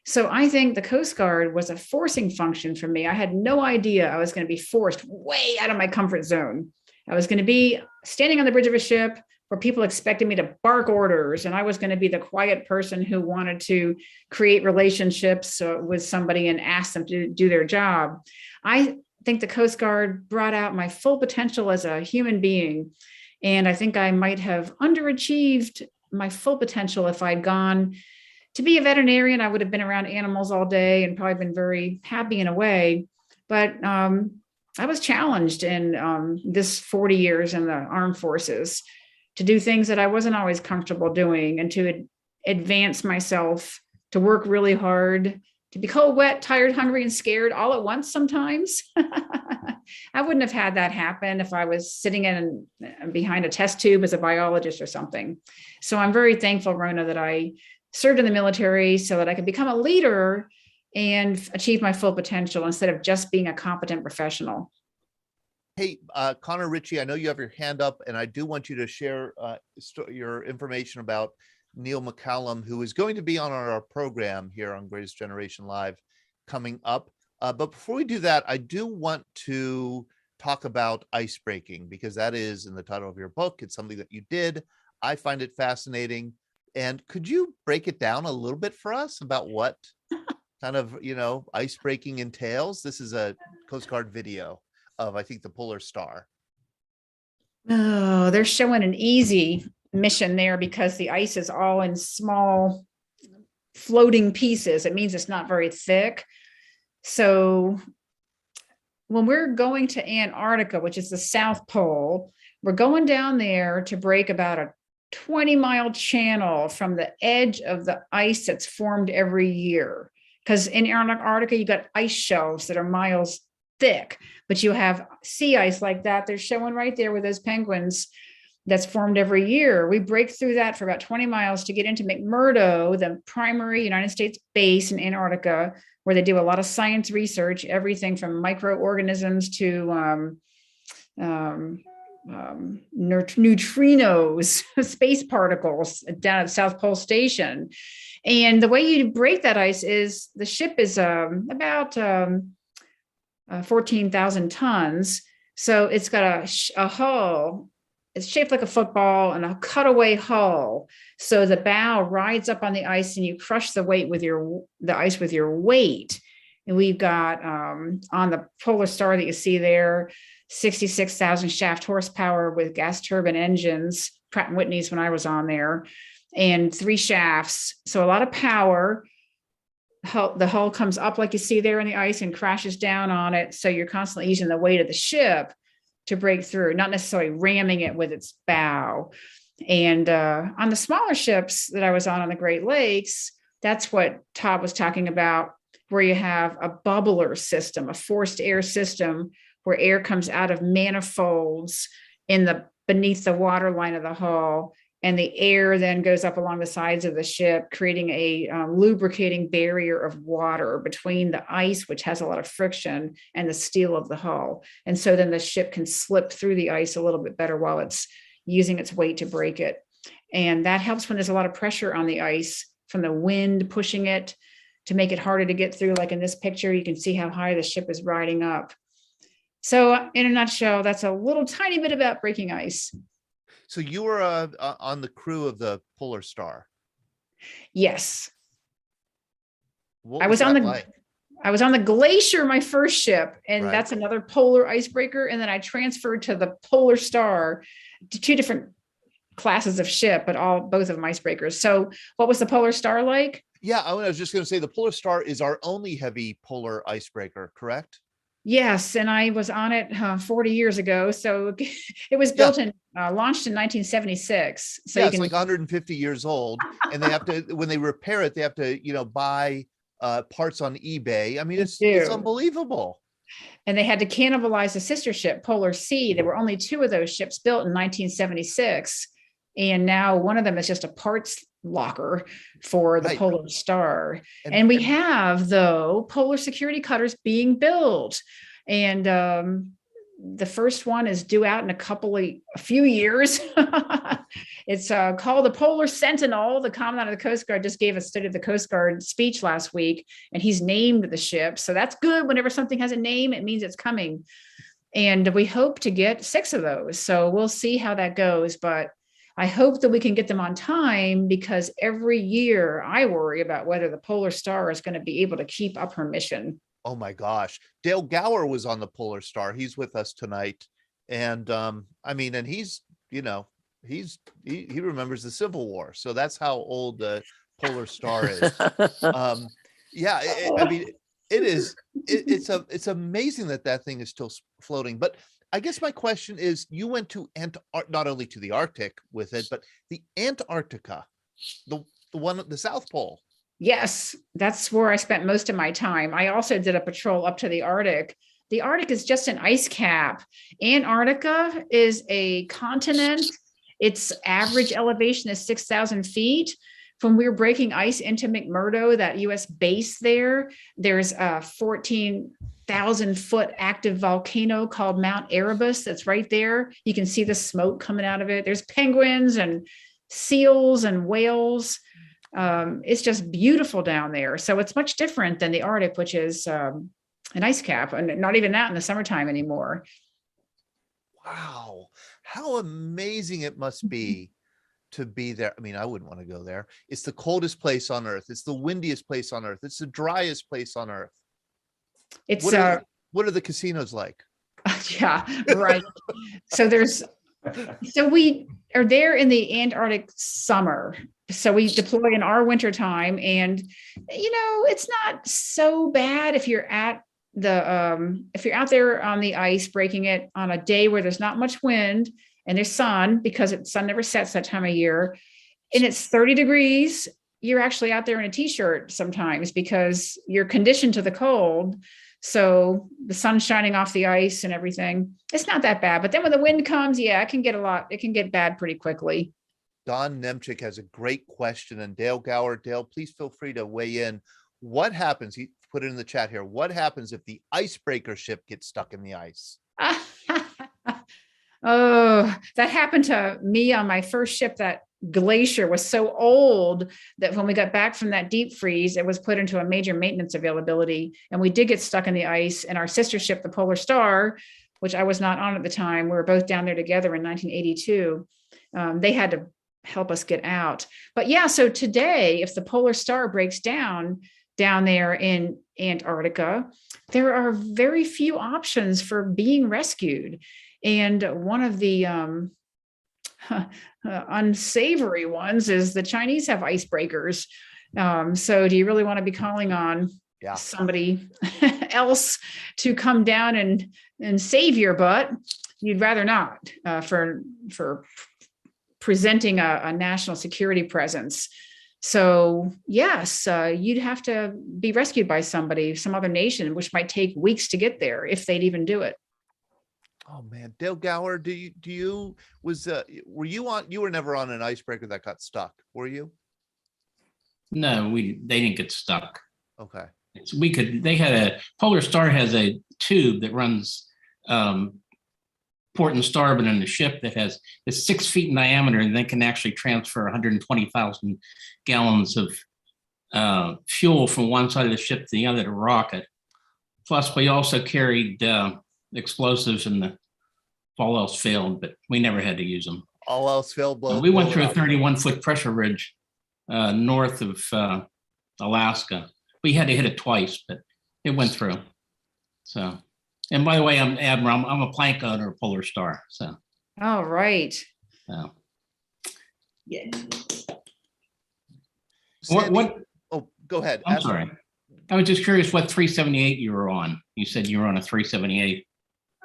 So I think the Coast Guard was a forcing function for me. I had no idea I was going to be forced way out of my comfort zone. I was going to be standing on the bridge of a ship where people expected me to bark orders, and I was going to be the quiet person who wanted to create relationships with somebody and ask them to do their job. I think the Coast Guard brought out my full potential as a human being, and I think I might have underachieved my full potential if I'd gone to be a veterinarian. I would have been around animals all day and probably been very happy in a way, but I was challenged in this 40 years in the armed forces to do things that I wasn't always comfortable doing, and to advance myself, to work really hard, to be cold, wet, tired, hungry, and scared all at once sometimes. I wouldn't have had that happen if I was sitting in behind a test tube as a biologist or something. So I'm very thankful, Rona, that I served in the military so that I could become a leader and achieve my full potential instead of just being a competent professional. Hey, Connor Ritchie, I know you have your hand up, and I do want you to share your information about Neil McCallum, who is going to be on our program here on Greatest Generation Live coming up. But before we do that, I do want to talk about ice breaking, because that is in the title of your book. It's something that you did. I find it fascinating. And could you break it down a little bit for us about what kind of, ice breaking entails? This is a Coast Guard video of, I think, the Polar Star. Oh, they're showing an easy mission there because the ice is all in small floating pieces. It means it's not very thick. So when we're going to Antarctica, which is the South Pole, we're going down there to break about a 20-mile channel from the edge of the ice that's formed every year. Because in Antarctica, you got ice shelves that are miles thick, but you have sea ice like that. They're showing right there with those penguins that's formed every year. We break through that for about 20 miles to get into McMurdo, the primary United States base in Antarctica, where they do a lot of science research, everything from microorganisms to neutrinos, space particles down at South Pole Station. And the way you break that ice is the ship is about 14,000 tons. So it's got a hull. It's shaped like a football and a cutaway hull. So the bow rides up on the ice and you crush the ice with your weight. And we've got on the Polar Star that you see there, 66,000 shaft horsepower with gas turbine engines, Pratt & Whitney's when I was on there, and 3 shafts. So a lot of power. The hull comes up like you see there in the ice and crashes down on it. So you're constantly using the weight of the ship to break through, not necessarily ramming it with its bow. And on the smaller ships that I was on the Great Lakes, that's what Todd was talking about, where you have a bubbler system, a forced air system, where air comes out of manifolds beneath the waterline of the hull. And the air then goes up along the sides of the ship, creating a lubricating barrier of water between the ice, which has a lot of friction, and the steel of the hull. And so then the ship can slip through the ice a little bit better while it's using its weight to break it. And that helps when there's a lot of pressure on the ice from the wind pushing it to make it harder to get through. Like in this picture, you can see how high the ship is riding up. So in a nutshell, that's a little tiny bit about breaking ice. So you were on the crew of the Polar Star. Yes. I was on the Glacier, my first ship, and Right. That's another polar icebreaker. And then I transferred to the Polar Star, to 2 different classes of ship, but both of them icebreakers. So what was the Polar Star like? Yeah, I was just going to say the Polar Star is our only heavy polar icebreaker, correct? Yes, and I was on it 40 years ago. So it was built launched in 1976. So yeah, it's like 150 years old, and they have to, when they repair it, they have to, buy parts on eBay. I mean, it's unbelievable. And they had to cannibalize the sister ship, Polar Sea. There were only 2 of those ships built in 1976. And now one of them is just a parts locker for the Right. Polar Star. And we have, though, polar security cutters being built. And the first one is due out in a few years. It's called the Polar Sentinel. The Commandant of the Coast Guard just gave a State of the Coast Guard speech last week, and he's named the ship. So that's good. Whenever something has a name, it means it's coming. And we hope to get 6 of those. So we'll see how that goes. But I hope that we can get them on time, because every year I worry about whether the Polar Star is going to be able to keep up her mission. Oh my gosh. Dale Gower was on the Polar Star. He's with us tonight. And and he's, he remembers the Civil War. So that's how old the Polar Star is. It's amazing that thing is still floating. But I guess my question is, you went to not only to the Arctic with it, but the Antarctica, the South Pole. Yes, that's where I spent most of my time. I also did a patrol up to the Arctic. The Arctic is just an ice cap. Antarctica is a continent. Its average elevation is 6,000 feet. When we were breaking ice into McMurdo, that U.S. base there's 14 1,000-foot active volcano called Mount Erebus that's right there. You can see the smoke coming out of it. There's penguins and seals and whales. It's just beautiful down there. So it's much different than the Arctic, which is an ice cap, and not even that in the summertime anymore. Wow, how amazing it must be to be there. I mean, I wouldn't want to go there. It's the coldest place on Earth. It's the windiest place on Earth. It's the driest place on Earth. It's what are the casinos like? Yeah, right. So we are there in the Antarctic summer. So we deploy in our winter time, and it's not so bad if you're at if you're out there on the ice breaking it on a day where there's not much wind and there's sun, because the sun never sets that time of year, and it's 30 degrees. You're actually out there in a t-shirt sometimes because you're conditioned to the cold. So the sun's shining off the ice and everything. It's not that bad. But then when the wind comes, yeah, it can get bad pretty quickly. Don Nemchik has a great question, and Dale Gower. Dale, please feel free to weigh in. What happens? He put it in the chat here. What happens if the icebreaker ship gets stuck in the ice? Oh, that happened to me on my first ship. That Glacier was so old that when we got back from that deep freeze, it was put into a major maintenance availability, and we did get stuck in the ice. And our sister ship, the Polar Star, which I was not on at the time, we were both down there together in 1982. They had to help us get out. But yeah, so today, if the Polar Star breaks down there in Antarctica, there are very few options for being rescued. And one of the unsavory ones is the Chinese have icebreakers. So do you really want to be calling on somebody else to come down and save your butt? You'd rather not, for presenting a national security presence. So yes, you'd have to be rescued by somebody, some other nation, which might take weeks to get there if they'd even do it. Oh man, Dale Gower, you were never on an icebreaker that got stuck, were you? No, they didn't get stuck. Okay. Polar Star has a tube that runs port and starboard in the ship is 6 feet in diameter, and they can actually transfer 120,000 gallons of fuel from one side of the ship to the other to rocket. Plus, we also carried explosives in the all else failed, but we never had to use them. All else failed. We went through a 31-foot pressure ridge north of Alaska. We had to hit it twice, but it went through. So, and by the way, I'm Admiral. I'm a plank owner of Polar Star. So. All right. So. Yeah. What? Oh, go ahead. I'm sorry. I was just curious what 378 you were on. You said you were on a 378.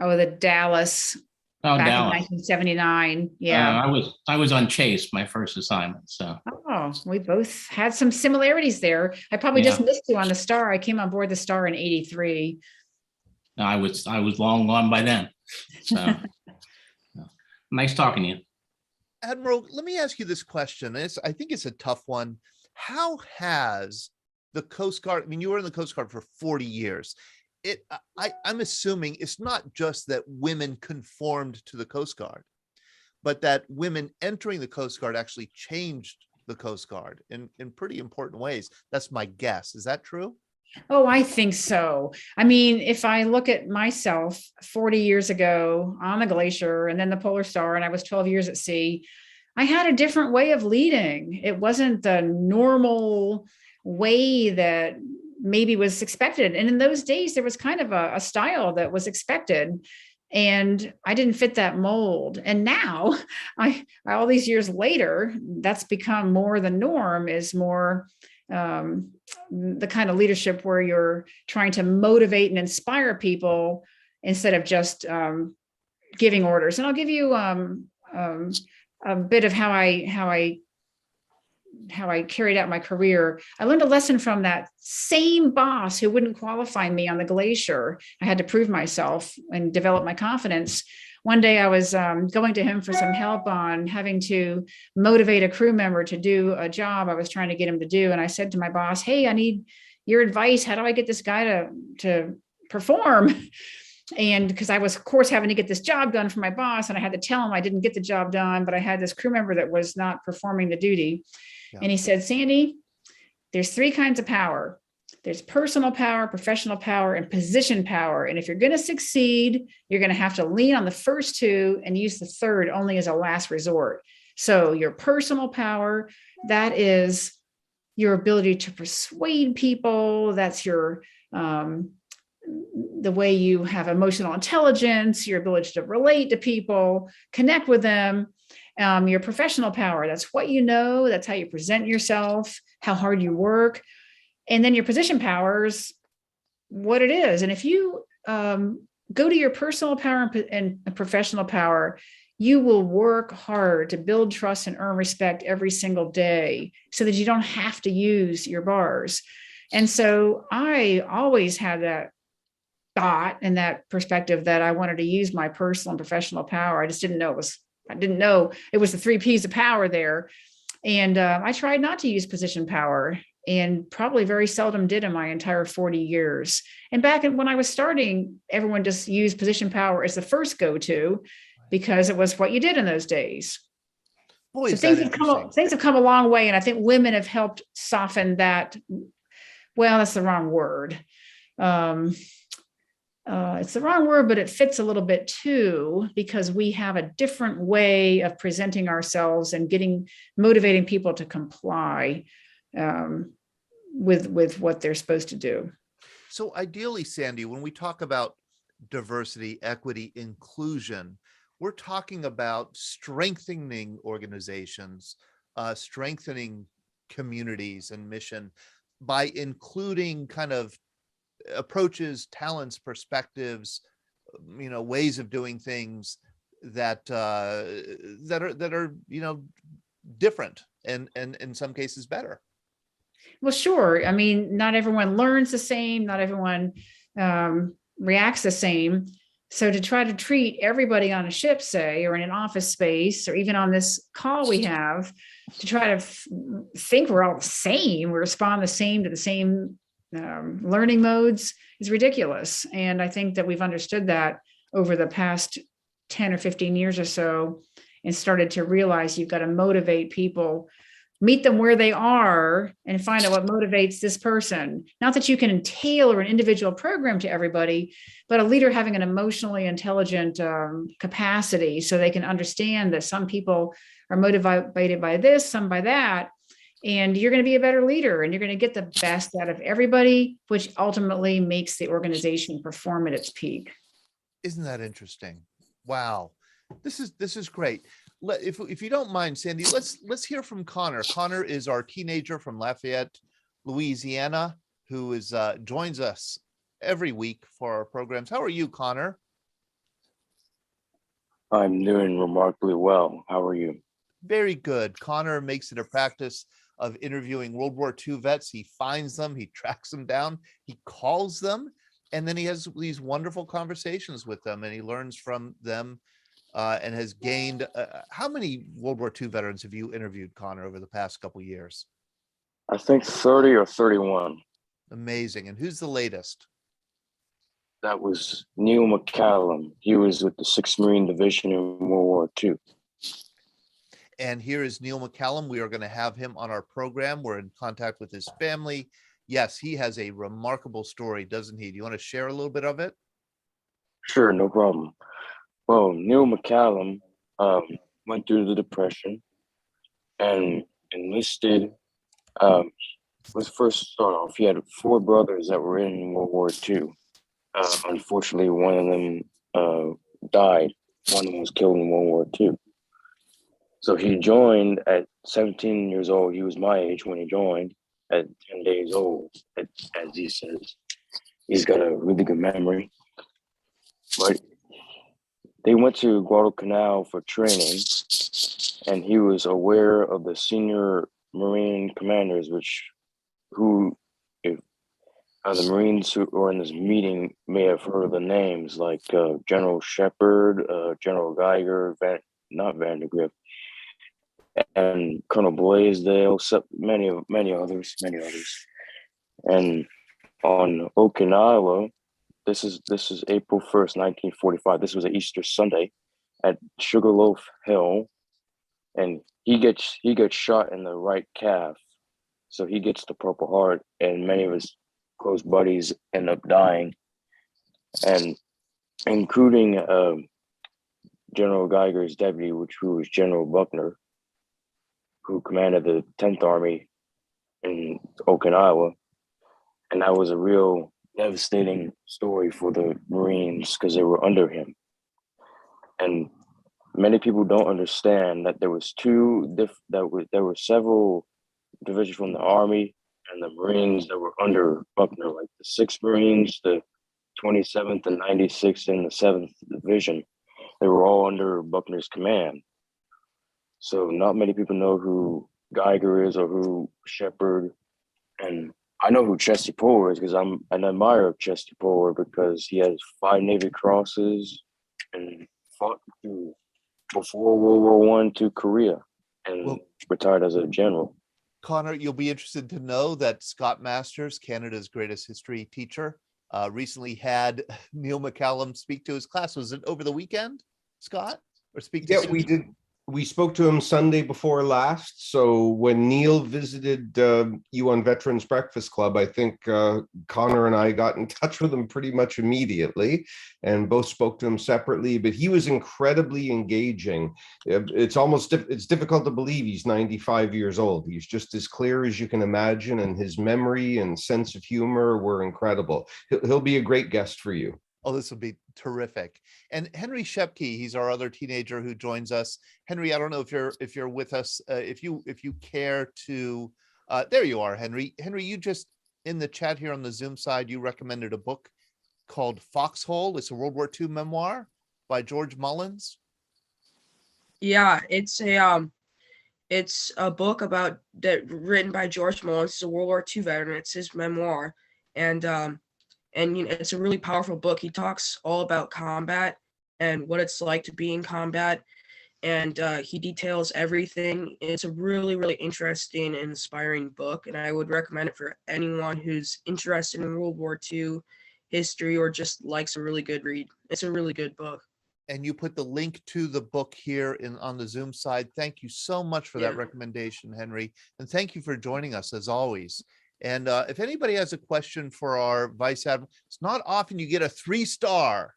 Oh, the Dallas. Oh, back Dallas. in 1979. Yeah. I was on Chase, my first assignment. So. Oh, we both had some similarities there. I probably just missed you on the Star. I came on board the Star in '83. I was long gone by then. So nice talking to you. Admiral, let me ask you this question. I think it's a tough one. How has the Coast Guard, I mean, you were in the Coast Guard for 40 years. I'm assuming it's not just that women conformed to the Coast Guard, but that women entering the Coast Guard actually changed the Coast Guard in pretty important ways. That's my guess. Is that true? Oh, I think so. I mean, if I look at myself 40 years ago on the Glacier and then the Polar Star, and I was 12 years at sea, I had a different way of leading. It wasn't the normal way that maybe was expected. And in those days, there was kind of a style that was expected, and I didn't fit that mold. And now, all these years later, that's become more the norm, is more the kind of leadership where you're trying to motivate and inspire people instead of just giving orders. And I'll give you a bit of how I carried out my career. I learned a lesson from that same boss who wouldn't qualify me on the Glacier. I had to prove myself and develop my confidence. One day I was going to him for some help on having to motivate a crew member to do a job I was trying to get him to do. And I said to my boss, hey, I need your advice. How do I get this guy to perform. And because I was, of course, having to get this job done for my boss, and I had to tell him I didn't get the job done, but I had this crew member that was not performing the duty. Yeah. And he said, Sandy, there's 3 kinds of power. There's personal power, professional power, and position power. And if you're going to succeed, you're going to have to lean on the first 2 and use the third only as a last resort. So your personal power, that is your ability to persuade people. That's your the way you have emotional intelligence, your ability to relate to people, connect with them. Your professional power, that's what you know, that's how you present yourself, how hard you work. And then your position powers, what it is. And if you go to your personal power and professional power, you will work hard to build trust and earn respect every single day so that you don't have to use your bars. And so I always had that thought and that perspective that I wanted to use my personal and professional power. I just didn't know it was the 3 P's of power there. And I tried not to use position power, and probably very seldom did in my entire 40 years. And back when I was starting, everyone just used position power as the first go-to because it was what you did in those days. Boy, So is that things have come a long way. And I think women have helped soften that. Well, that's the wrong word. It's the wrong word, but it fits a little bit too, because we have a different way of presenting ourselves and motivating people to comply with what they're supposed to do. So ideally, Sandy, when we talk about diversity, equity, inclusion, we're talking about strengthening organizations, strengthening communities and mission by including kind of approaches, talents, perspectives, ways of doing things that are different and in some cases better. Well, sure. I mean, not everyone learns the same. Not everyone reacts the same. So to try to treat everybody on a ship, say, or in an office space, or even on this call we have, to try to think we're all the same, we respond the same to the same learning modes is ridiculous. And I think that we've understood that over the past 10 or 15 years or so, and started to realize you've got to motivate people, meet them where they are, and find out what motivates this person. Not that you can tailor an individual program to everybody, but a leader having an emotionally intelligent capacity so they can understand that some people are motivated by this, some by that. And you're going to be a better leader, and you're going to get the best out of everybody, which ultimately makes the organization perform at its peak. Isn't that interesting? Wow. This is great. If you don't mind, Sandy, let's hear from Connor. Connor is our teenager from Lafayette, Louisiana, who joins us every week for our programs. How are you, Connor? I'm doing remarkably well. How are you? Very good. Connor makes it a practice of interviewing World War II vets. He finds them, he tracks them down, he calls them, and then he has these wonderful conversations with them, and he learns from them. And has gained, how many World War II veterans have you interviewed, Connor, over the past couple of years? I think 30 or 31. Amazing. And who's the latest? That was Neil McCallum. He was with the 6th Marine Division in World War II. And here is Neil McCallum. We are going to have him on our program. We're in contact with his family. Yes, he has a remarkable story, doesn't he? Do you want to share a little bit of it? Sure, no problem. Well, Neil McCallum went through the Depression and enlisted. Let's first start off. He had 4 brothers that were in World War II. Unfortunately, one of them died. One of them was killed in World War II. So he joined at 17 years old. He was my age when he joined, at 10 days old, as he says. He's got a really good memory. But they went to Guadalcanal for training, and he was aware of the senior Marine commanders, who if the Marines who were in this meeting may have heard of the names, like General Shepard, General Geiger, not Vandergrift, and Colonel Blaisdell, many others. And on Okinawa, this is April 1st, 1945. This was an Easter Sunday at Sugarloaf Hill, and he gets shot in the right calf, so he gets the Purple Heart, and many of his close buddies end up dying, and including General Geiger's deputy, who was General Buckner, who commanded the 10th Army in Okinawa. And that was a real devastating story for the Marines because they were under him. And many people don't understand that there was there were several divisions from the Army and the Marines that were under Buckner, like the 6th Marines, the 27th and 96th, and the 7th Division. They were all under Buckner's command. So not many people know who Geiger is or who Shepard. And I know who Chesty Puller is because I'm an admirer of Chesty Puller because he has 5 Navy Crosses and fought through before World War I to Korea and retired as a general. Connor, you'll be interested to know that Scott Masters, Canada's greatest history teacher, recently had Neil McCallum speak to his class. Was it over the weekend, Scott? Or speak to we did. We spoke to him Sunday before last. So when Neil visited you on Veterans Breakfast Club, I think Connor and I got in touch with him pretty much immediately and both spoke to him separately, but he was incredibly engaging. It's difficult to believe he's 95 years old. He's just as clear as you can imagine, and his memory and sense of humor were incredible. He'll be a great guest for you. Oh, this will be terrific. And Henry Shepke, he's our other teenager who joins us. Henry, I don't know if you're with us. If you care to, there you are, Henry. Henry, you just in the chat here on the Zoom side, you recommended a book called Foxhole. It's a World War II memoir by George Mullins. Yeah, it's a book written by George Mullins. It's a World War II veteran. It's his memoir, and it's a really powerful book. He talks all about combat and what it's like to be in combat, and he details everything. It's a really, really interesting and inspiring book, and I would recommend it for anyone who's interested in World War II history or just likes a really good read. It's a really good book. And you put the link to the book here on the Zoom side. Thank you so much for that recommendation, Henry, and thank you for joining us as always. And if anybody has a question for our Vice Admiral, it's not often you get a 3-star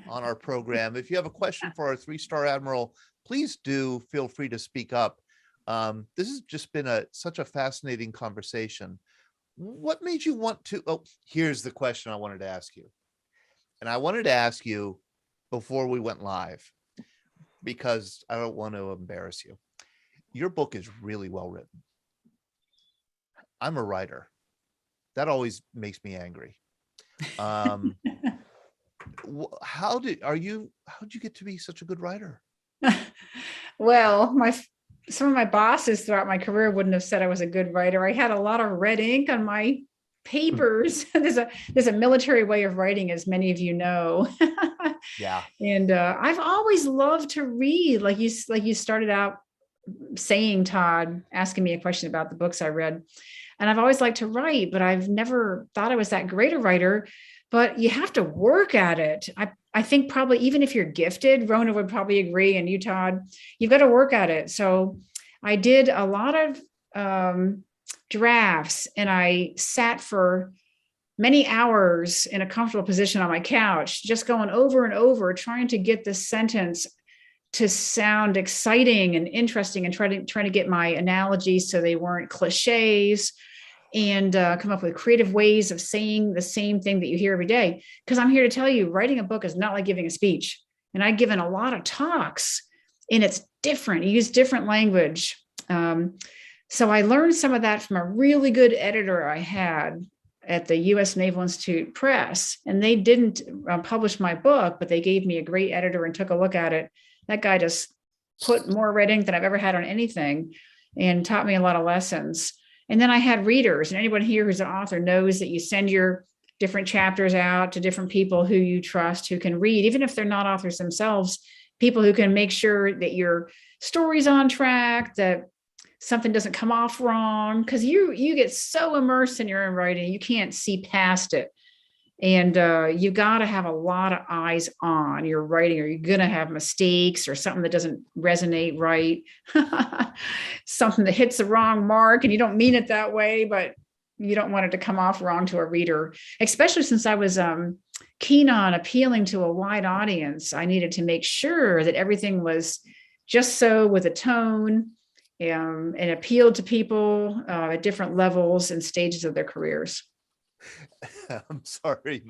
on our program. If you have a question for our 3-star Admiral, please do feel free to speak up. This has just been such a fascinating conversation. What made you want to, here's the question I wanted to ask you. And I wanted to ask you before we went live, because I don't want to embarrass you. Your book is really well written. I'm a writer. That always makes me angry. How'd you get to be such a good writer? Well, some of my bosses throughout my career wouldn't have said I was a good writer. I had a lot of red ink on my papers. There's a military way of writing, as many of you know. Yeah. And I've always loved to read, like you started out saying, Todd, asking me a question about the books I read. And I've always liked to write, but I've never thought I was that great a writer. But you have to work at it. I think probably even if you're gifted, Rona would probably agree, and you, Todd, you've got to work at it. So I did a lot of drafts, and I sat for many hours in a comfortable position on my couch, just going over and over, trying to get this sentence to sound exciting and interesting, and trying to get my analogies so they weren't cliches, and come up with creative ways of saying the same thing that you hear every day. Because I'm here to tell you, writing a book is not like giving a speech. And I've given a lot of talks, and it's different. You use different language. So I learned some of that from a really good editor I had at the U.S. Naval Institute Press. And they didn't publish my book, but they gave me a great editor and took a look at it. That guy just put more red ink than I've ever had on anything and taught me a lot of lessons. And then I had readers, and anyone here who's an author knows that you send your different chapters out to different people who you trust, who can read, even if they're not authors themselves, people who can make sure that your story's on track, that something doesn't come off wrong, because you get so immersed in your own writing, you can't see past it. And you got to have a lot of eyes on your writing, or you're going to have mistakes or something that doesn't resonate right. Something that hits the wrong mark, and you don't mean it that way, but you don't want it to come off wrong to a reader, especially since I was keen on appealing to a wide audience. I needed to make sure that everything was just so with a tone and appealed to people at different levels and stages of their careers. I'm sorry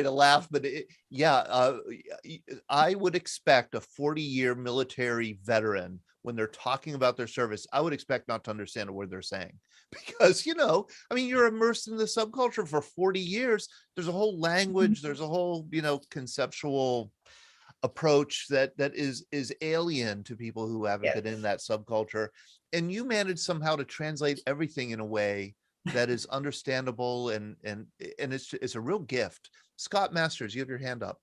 to laugh, but I would expect a 40-year military veteran, when they're talking about their service, I would expect not to understand a word they're saying, because, you're immersed in the subculture for 40 years. There's a whole language, there's a whole, conceptual approach that is alien to people who haven't been in that subculture. And you managed somehow to translate everything in a way that is understandable, and it's a real gift. Scott Masters, you have your hand up.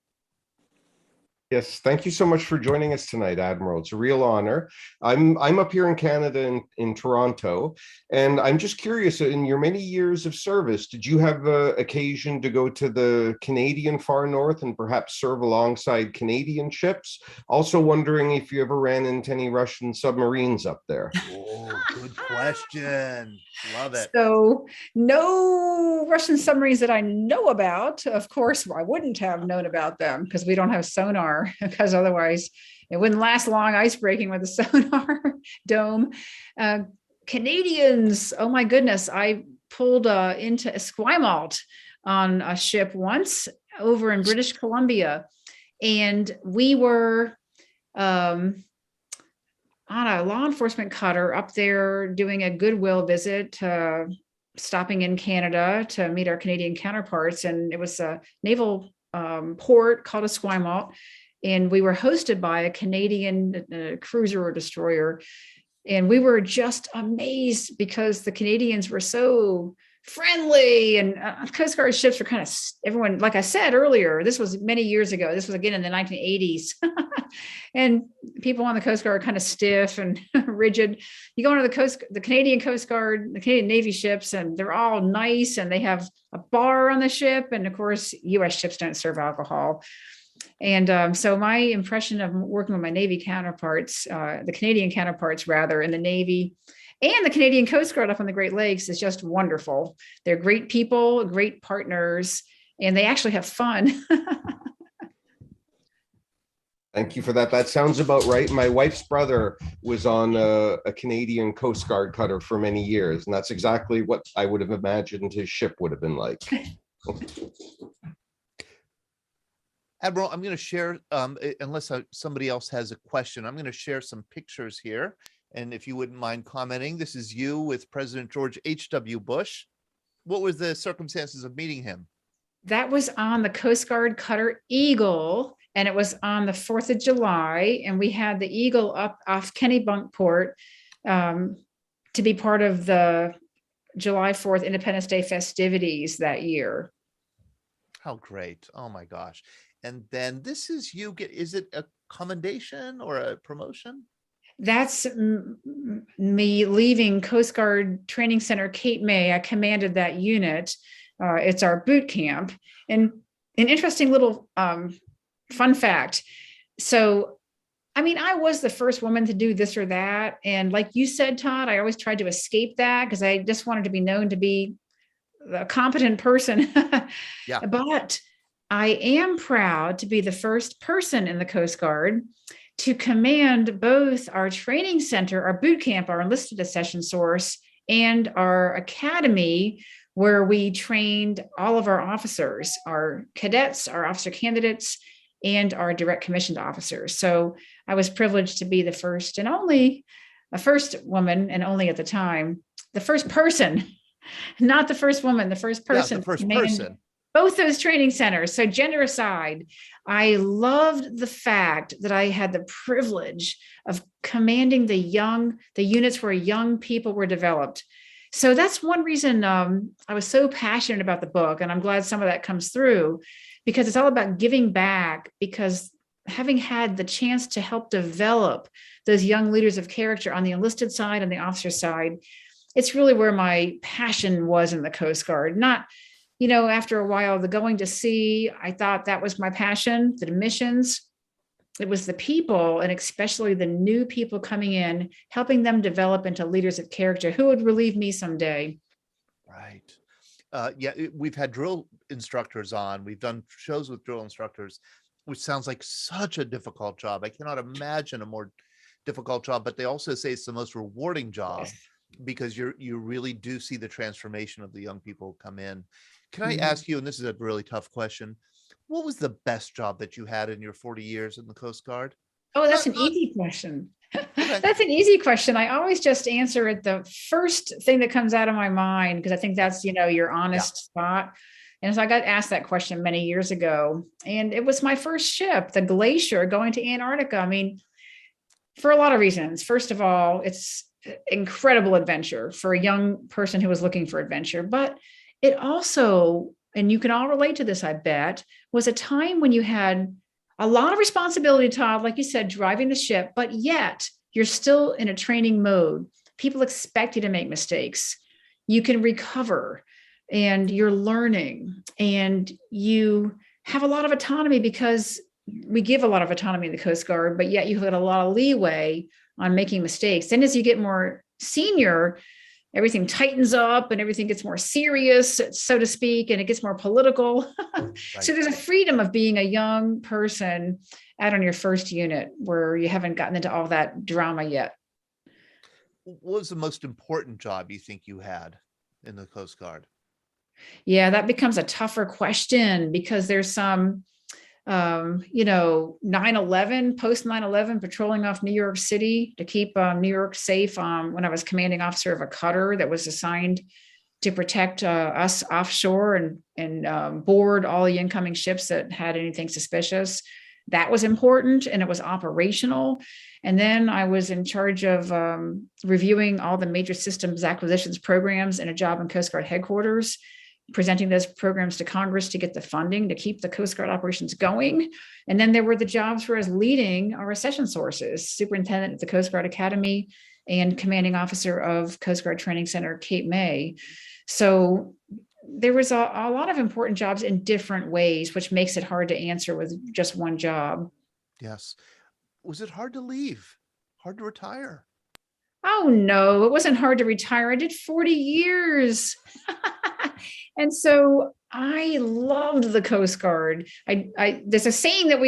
Yes, thank you so much for joining us tonight, Admiral. It's a real honor. I'm up here in Canada, in Toronto, and I'm just curious, in your many years of service, did you have occasion to go to the Canadian far north and perhaps serve alongside Canadian ships? Also wondering if you ever ran into any Russian submarines up there. Oh, good question. Love it. So no Russian submarines that I know about. Of course, I wouldn't have known about them because we don't have sonar, because otherwise it wouldn't last long ice breaking with a sonar dome. Canadians, oh my goodness, I pulled into Esquimalt on a ship once over in British Columbia, and we were on a law enforcement cutter up there doing a goodwill visit, stopping in Canada to meet our Canadian counterparts. And it was a naval port called Esquimalt. And we were hosted by a Canadian cruiser or destroyer. And we were just amazed because the Canadians were so friendly, and Coast Guard ships were kind of, everyone, like I said earlier, this was many years ago. This was again in the 1980s. And people on the Coast Guard are kind of stiff and rigid. You go into the Canadian Coast Guard, the Canadian Navy ships, and they're all nice, and they have a bar on the ship. And of course, US ships don't serve alcohol. And so my impression of working with my Navy counterparts, the Canadian counterparts rather, in the Navy and the Canadian Coast Guard up on the Great Lakes, is just wonderful. They're great people, great partners, and they actually have fun. Thank you for that. That sounds about right. My wife's brother was on a Canadian Coast Guard cutter for many years, and that's exactly what I would have imagined his ship would have been like. Admiral, I'm going to share, unless somebody else has a question, I'm going to share some pictures here. And if you wouldn't mind commenting, this is you with President George H.W. Bush. What was the circumstances of meeting him? That was on the Coast Guard cutter Eagle, and it was on the 4th of July. And we had the Eagle up off Kennebunkport to be part of the July 4th Independence Day festivities that year. How great. Oh my gosh. And then this is you is it a commendation or a promotion? That's me leaving Coast Guard Training Center Cape May. I commanded that unit. It's our boot camp. And an interesting little fun fact. So, I was the first woman to do this or that. And like you said, Todd, I always tried to escape that because I just wanted to be known to be a competent person. Yeah. But I am proud to be the first person in the Coast Guard to command both our training center, our boot camp, our enlisted accession source, and our academy, where we trained all of our officers, our cadets, our officer candidates, and our direct commissioned officers. So I was privileged to be the first and only, a first woman, and only at the time, the first person, not the first woman, the first person. Yeah, the first person. Both those training centers. So gender aside, I loved the fact that I had the privilege of commanding the units where young people were developed. So that's one reason I was so passionate about the book. And I'm glad some of that comes through, because it's all about giving back, because having had the chance to help develop those young leaders of character on the enlisted side and the officer side, it's really where my passion was in the Coast Guard. Not after a while, the going to sea, I thought that was my passion, the missions. It was the people, and especially the new people coming in, helping them develop into leaders of character who would relieve me someday. Right. We've had drill instructors on. We've done shows with drill instructors, which sounds like such a difficult job. I cannot imagine a more difficult job, but they also say it's the most rewarding job. Yes. Because you really do see the transformation of the young people come in. Can I Mhm. ask you, and this is a really tough question, what was the best job that you had in your 40 years in the Coast Guard? Oh, that's an easy question. Okay. That's an easy question. I always just answer it the first thing that comes out of my mind, because I think that's, your honest thought. And so I got asked that question many years ago, and it was my first ship, the Glacier, going to Antarctica. I mean, for a lot of reasons. First of all, it's incredible adventure for a young person who was looking for adventure, but it also, and you can all relate to this, I bet, was a time when you had a lot of responsibility, Todd, like you said, driving the ship, but yet you're still in a training mode. People expect you to make mistakes. You can recover, and you're learning, and you have a lot of autonomy, because we give a lot of autonomy in the Coast Guard, but yet you have a lot of leeway on making mistakes. Then as you get more senior, everything tightens up and everything gets more serious, so to speak, and it gets more political. Right. So there's a freedom of being a young person out on your first unit where you haven't gotten into all that drama yet. What was the most important job you think you had in the Coast Guard? Yeah, that becomes a tougher question, because there's some 9/11, post 9/11, patrolling off New York City to keep New York safe. When I was commanding officer of a cutter that was assigned to protect us offshore and board all the incoming ships that had anything suspicious. That was important, and it was operational. And then I was in charge of reviewing all the major systems acquisitions programs in a job in Coast Guard headquarters, presenting those programs to Congress to get the funding to keep the Coast Guard operations going. And then there were the jobs where I was leading our accession sources, superintendent at the Coast Guard Academy and commanding officer of Coast Guard Training Center, Cape May. So there was a lot of important jobs in different ways, which makes it hard to answer with just one job. Yes. Was it hard to leave? Hard to retire? Oh, no, it wasn't hard to retire. I did 40 years. And so I loved the Coast Guard. There's a saying that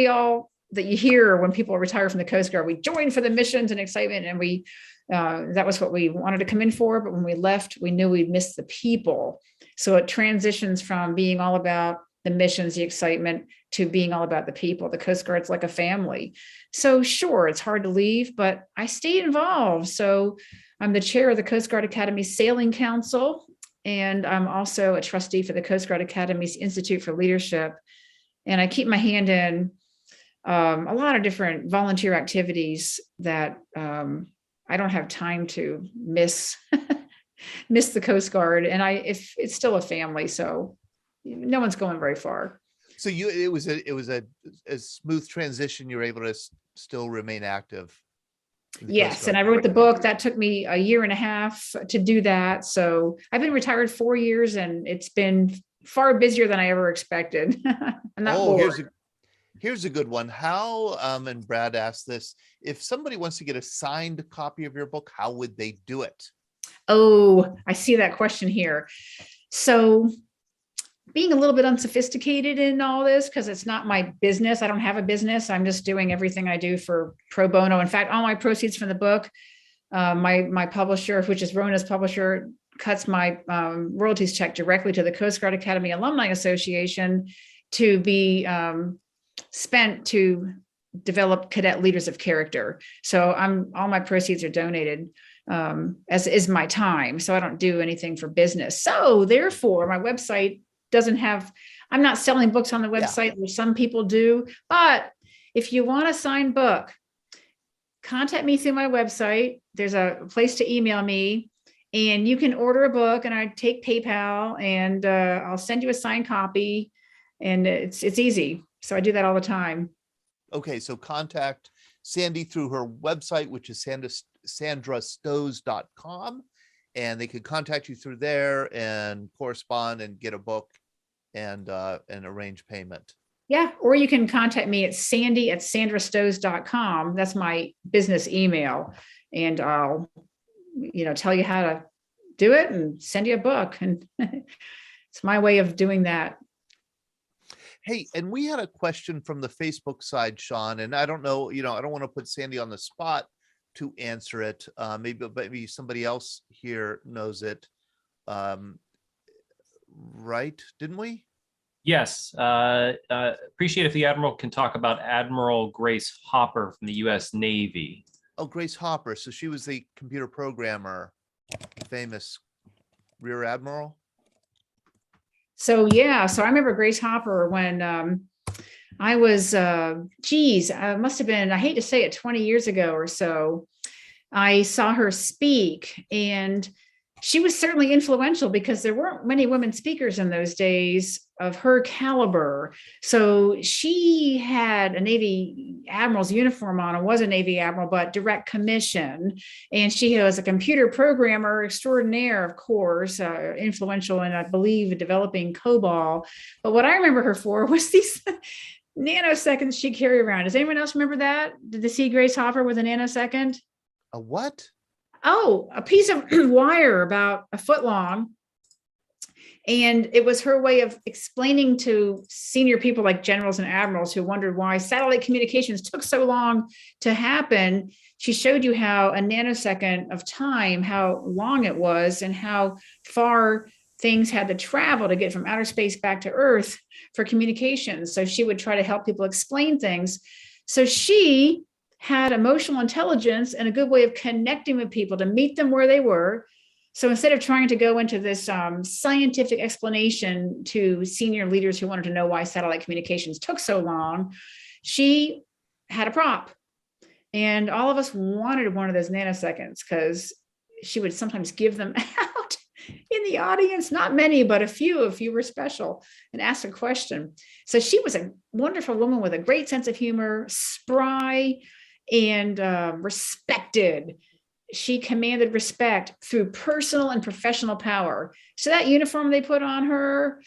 you hear when people retire from the Coast Guard: we joined for the missions and excitement, and that was what we wanted to come in for. But when we left, we knew we'd miss the people. So it transitions from being all about the missions, the excitement, to being all about the people. The Coast Guard's like a family. So sure, it's hard to leave, but I stayed involved. So I'm the chair of the Coast Guard Academy Sailing Council, and I'm also a trustee for the Coast Guard Academy's Institute for Leadership. And I keep my hand in a lot of different volunteer activities that I don't have time to miss the Coast Guard. And if it's still a family, so no one's going very far. So it was a smooth transition. You were able to still remain active. Yes, and I wrote the book. That took me a year and a half to do that. So I've been retired 4 years, and it's been far busier than I ever expected. I'm not bored. Here's a good one. How, and Brad asked this, if somebody wants to get a signed copy of your book, how would they do it? Oh, I see that question here. So being a little bit unsophisticated in all this, because it's not my business. I don't have a business. I'm just doing everything I do for pro bono. In fact, all my proceeds from the book, my publisher, which is Rona's publisher, cuts my royalties check directly to the Coast Guard Academy Alumni Association to be spent to develop cadet leaders of character. So all my proceeds are donated, as is my time. So I don't do anything for business. So therefore, my website I'm not selling books on the website, which some people do, but if you want a signed book, contact me through my website. There's a place to email me, and you can order a book, and I take PayPal, and I'll send you a signed copy, and it's easy. So I do that all the time. Okay, so contact Sandy through her website, which is sandrastosz.com, and they could contact you through there and correspond and get a book and arrange payment. Yeah, or you can contact me at sandy@sandrastosz.com. That's my business email. And I'll, tell you how to do it and send you a book. And it's my way of doing that. Hey, and we had a question from the Facebook side, Sean, and I don't know, I don't want to put Sandy on the spot to answer it. Maybe somebody else here knows it. Right? Didn't we? Yes. Appreciate if the Admiral can talk about Admiral Grace Hopper from the U.S. Navy. Oh, Grace Hopper. So she was the computer programmer, famous Rear Admiral. So I remember Grace Hopper when I was, I must have been, I hate to say it, 20 years ago or so. I saw her speak, and she was certainly influential because there weren't many women speakers in those days of her caliber. So she had a Navy Admiral's uniform on and was a Navy Admiral, but direct commission. And she was a computer programmer extraordinaire, of course, influential in, I believe, developing COBOL. But what I remember her for was these nanoseconds she carried around. Does anyone else remember that? Did they see Grace Hopper with a nanosecond? A what? Oh, a piece of wire about a foot long. And it was her way of explaining to senior people like generals and admirals who wondered why satellite communications took so long to happen. She showed you how a nanosecond of time, how long it was, and how far things had to travel to get from outer space back to Earth for communications. So she would try to help people explain things. So she had emotional intelligence and a good way of connecting with people to meet them where they were. So instead of trying to go into this scientific explanation to senior leaders who wanted to know why satellite communications took so long, she had a prop. And all of us wanted one of those nanoseconds because she would sometimes give them out in the audience, not many, but a few, if you were special, and ask a question. So she was a wonderful woman with a great sense of humor, spry, and respected. She commanded respect through personal and professional power. So that uniform they put on her,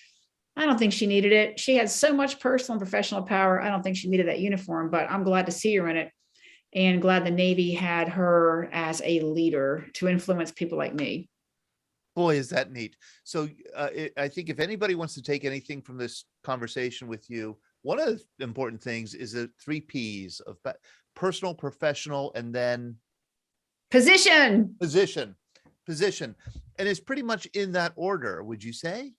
I don't think she needed it. She had so much personal and professional power. I don't think she needed that uniform, but I'm glad to see her in it, and glad the Navy had her as a leader to influence people like me. Boy, is that neat. So I think if anybody wants to take anything from this conversation with you, one of the important things is the 3 Ps of personal, professional, and then Position. And it's pretty much in that order, would you say?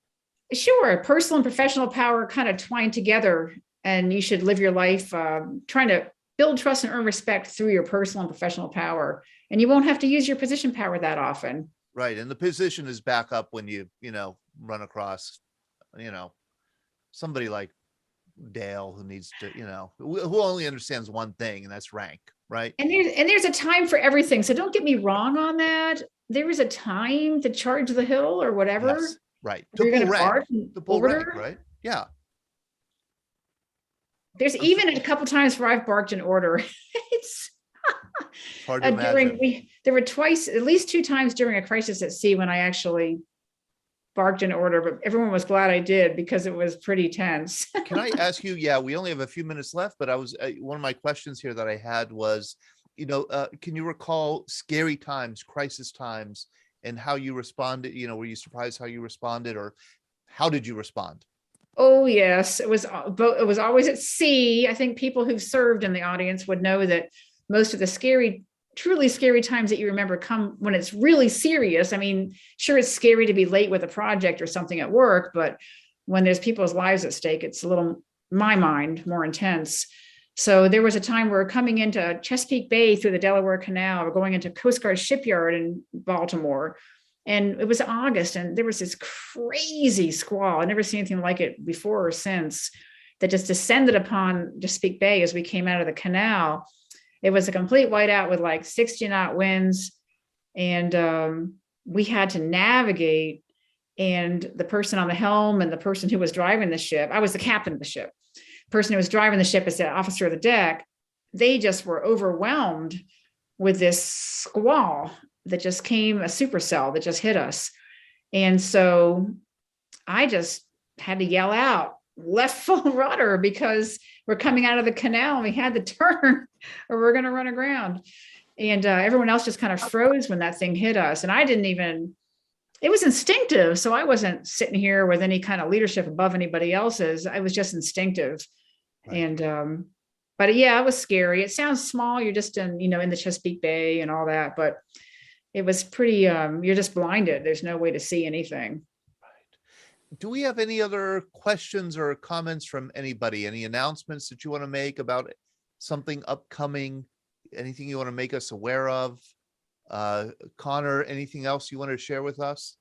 Sure. Personal and professional power kind of twine together, and you should live your life trying to build trust and earn respect through your personal and professional power. And you won't have to use your position power that often. Right. And the position is back up when you run across, somebody like Dale who needs to, who only understands one thing, and that's rank. Right. And there's a time for everything. So don't get me wrong on that. There is a time to charge the hill or whatever. Yes, right. To pull rank, right? Yeah. There's even a couple times where I've barked in order. It's hard to imagine. There were at least 2 times during a crisis at sea when I actually barked in order, but everyone was glad I did because it was pretty tense. Can I ask you, we only have a few minutes left, but I was, one of my questions here that I had was, can you recall scary times, crisis times, and how you responded? Were you surprised how you responded, or how did you respond? Oh, yes. It was always at sea. I think people who've served in the audience would know that most of the truly scary times that you remember come when it's really serious. I mean, sure, it's scary to be late with a project or something at work, but when there's people's lives at stake, it's a little, in my mind, more intense. So there was a time we were coming into Chesapeake Bay through the Delaware Canal. We're going into Coast Guard shipyard in Baltimore. And it was August, and there was this crazy squall. I've never seen anything like it before or since, that just descended upon Chesapeake Bay as we came out of the canal. It was a complete whiteout with like 60-knot winds, and we had to navigate. And the person on the helm and the person who was driving the ship, I was the captain of the ship. The person who was driving the ship is the officer of the deck. They just were overwhelmed with this squall that just came, a supercell that just hit us. And so I just had to yell out, left full rudder, because we're coming out of the canal and we had to turn or we're going to run aground. And everyone else just kind of froze when that thing hit us. And I didn't even, it was instinctive. So I wasn't sitting here with any kind of leadership above anybody else's. I was just instinctive. Right. And, but yeah, it was scary. It sounds small. You're just in, in the Chesapeake Bay and all that, but it was pretty, you're just blinded. There's no way to see anything. Do we have any other questions or comments from anybody? Any announcements that you want to make about something upcoming? Anything you want to make us aware of? Connor, anything else you want to share with us?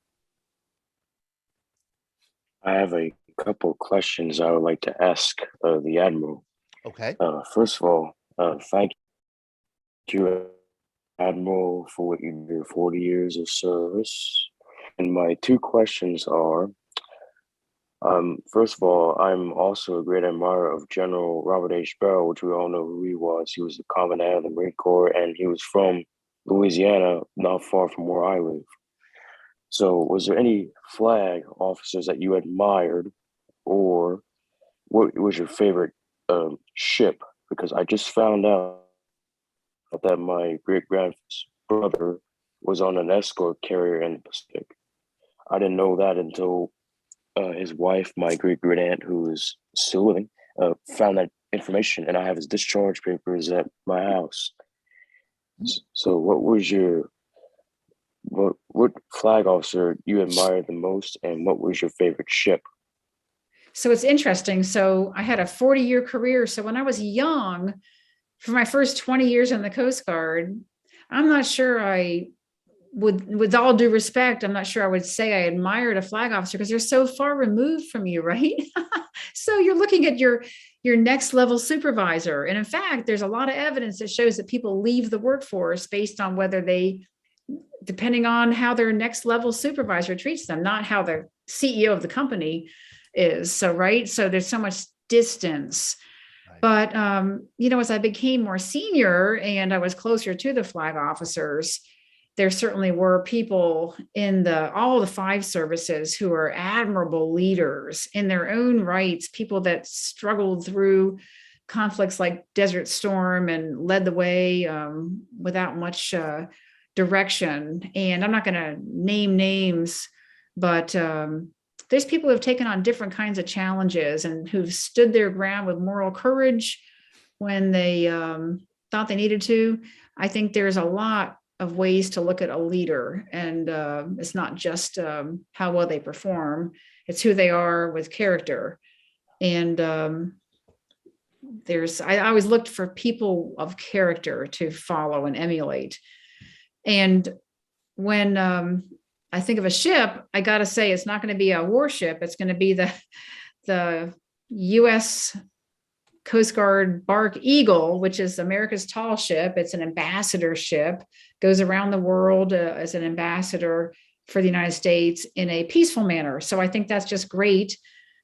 I have a couple of questions I would like to ask the Admiral. Okay. First of all, thank you, Admiral, for your 40 years of service. And my two questions are, first of all, I'm also a great admirer of General Robert H. Bell, which we all know who he was. He was the Commandant of the Marine Corps, and he was from Louisiana, not far from where I live. So was there any flag officers that you admired, or what was your favorite ship? Because I just found out that my great-grandfather's brother was on an escort carrier in the Pacific. I didn't know that until his wife, my great-great-aunt, who is still living, found that information, and I have his discharge papers at my house. So what was what flag officer you admired the most, and what was your favorite ship? So it's interesting. So I had a 40-year career. So when I was young, for my first 20 years in the Coast Guard, I'm not sure I would, with all due respect, I'm not sure I would say I admired a flag officer, because they're so far removed from you, right? So you're looking at your next level supervisor. And in fact, there's a lot of evidence that shows that people leave the workforce based on whether they, depending on how their next level supervisor treats them, not how the CEO of the company is. So, right. So there's so much distance. Right. But, as I became more senior and I was closer to the flag officers, there certainly were people in all the 5 services who are admirable leaders in their own rights, people that struggled through conflicts like Desert Storm and led the way without much direction. And I'm not going to name names, but there's people who have taken on different kinds of challenges and who've stood their ground with moral courage when they thought they needed to. I think there's a lot of ways to look at a leader, and it's not just how well they perform, it's who they are with character. And I always looked for people of character to follow and emulate. And when I think of a ship, I got to say, it's not going to be a warship. It's going to be the U.S. Coast Guard Bark Eagle, which is America's tall ship. It's an ambassador ship, goes around the world as an ambassador for the United States in a peaceful manner. So I think that's just great,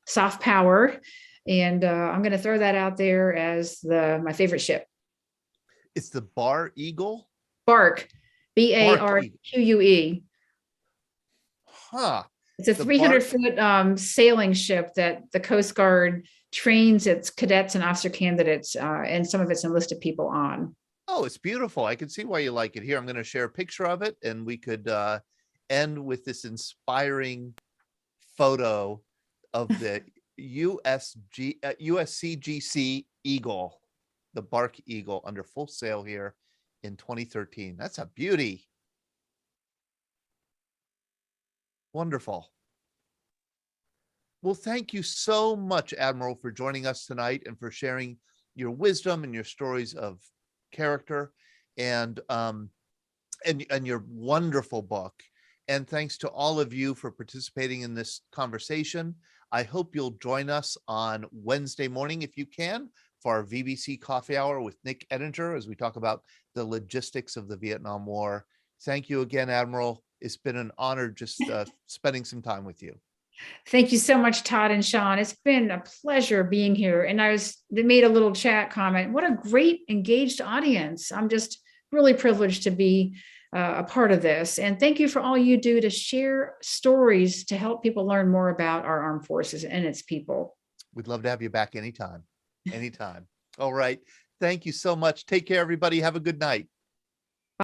soft power. And I'm going to throw that out there as my favorite ship. It's the Bar Eagle? Bark, BARQUE. Huh. It's a 300-foot sailing ship that the Coast Guard trains its cadets and officer candidates and some of its enlisted people on. Oh, it's beautiful. I can see why you like it. Here, I'm going to share a picture of it, and we could end with this inspiring photo of the USCGC Eagle, the Bark Eagle, under full sail here in 2013. That's a beauty. Wonderful. Well, thank you so much, Admiral, for joining us tonight and for sharing your wisdom and your stories of character and your wonderful book. And thanks to all of you for participating in this conversation. I hope you'll join us on Wednesday morning, if you can, for our VBC Coffee Hour with Nick Ettinger as we talk about the logistics of the Vietnam War. Thank you again, Admiral. It's been an honor just spending some time with you. Thank you so much, Todd and Sean. It's been a pleasure being here. And they made a little chat comment. What a great engaged audience. I'm just really privileged to be a part of this. And thank you for all you do to share stories to help people learn more about our armed forces and its people. We'd love to have you back anytime. Anytime. All right. Thank you so much. Take care, everybody. Have a good night.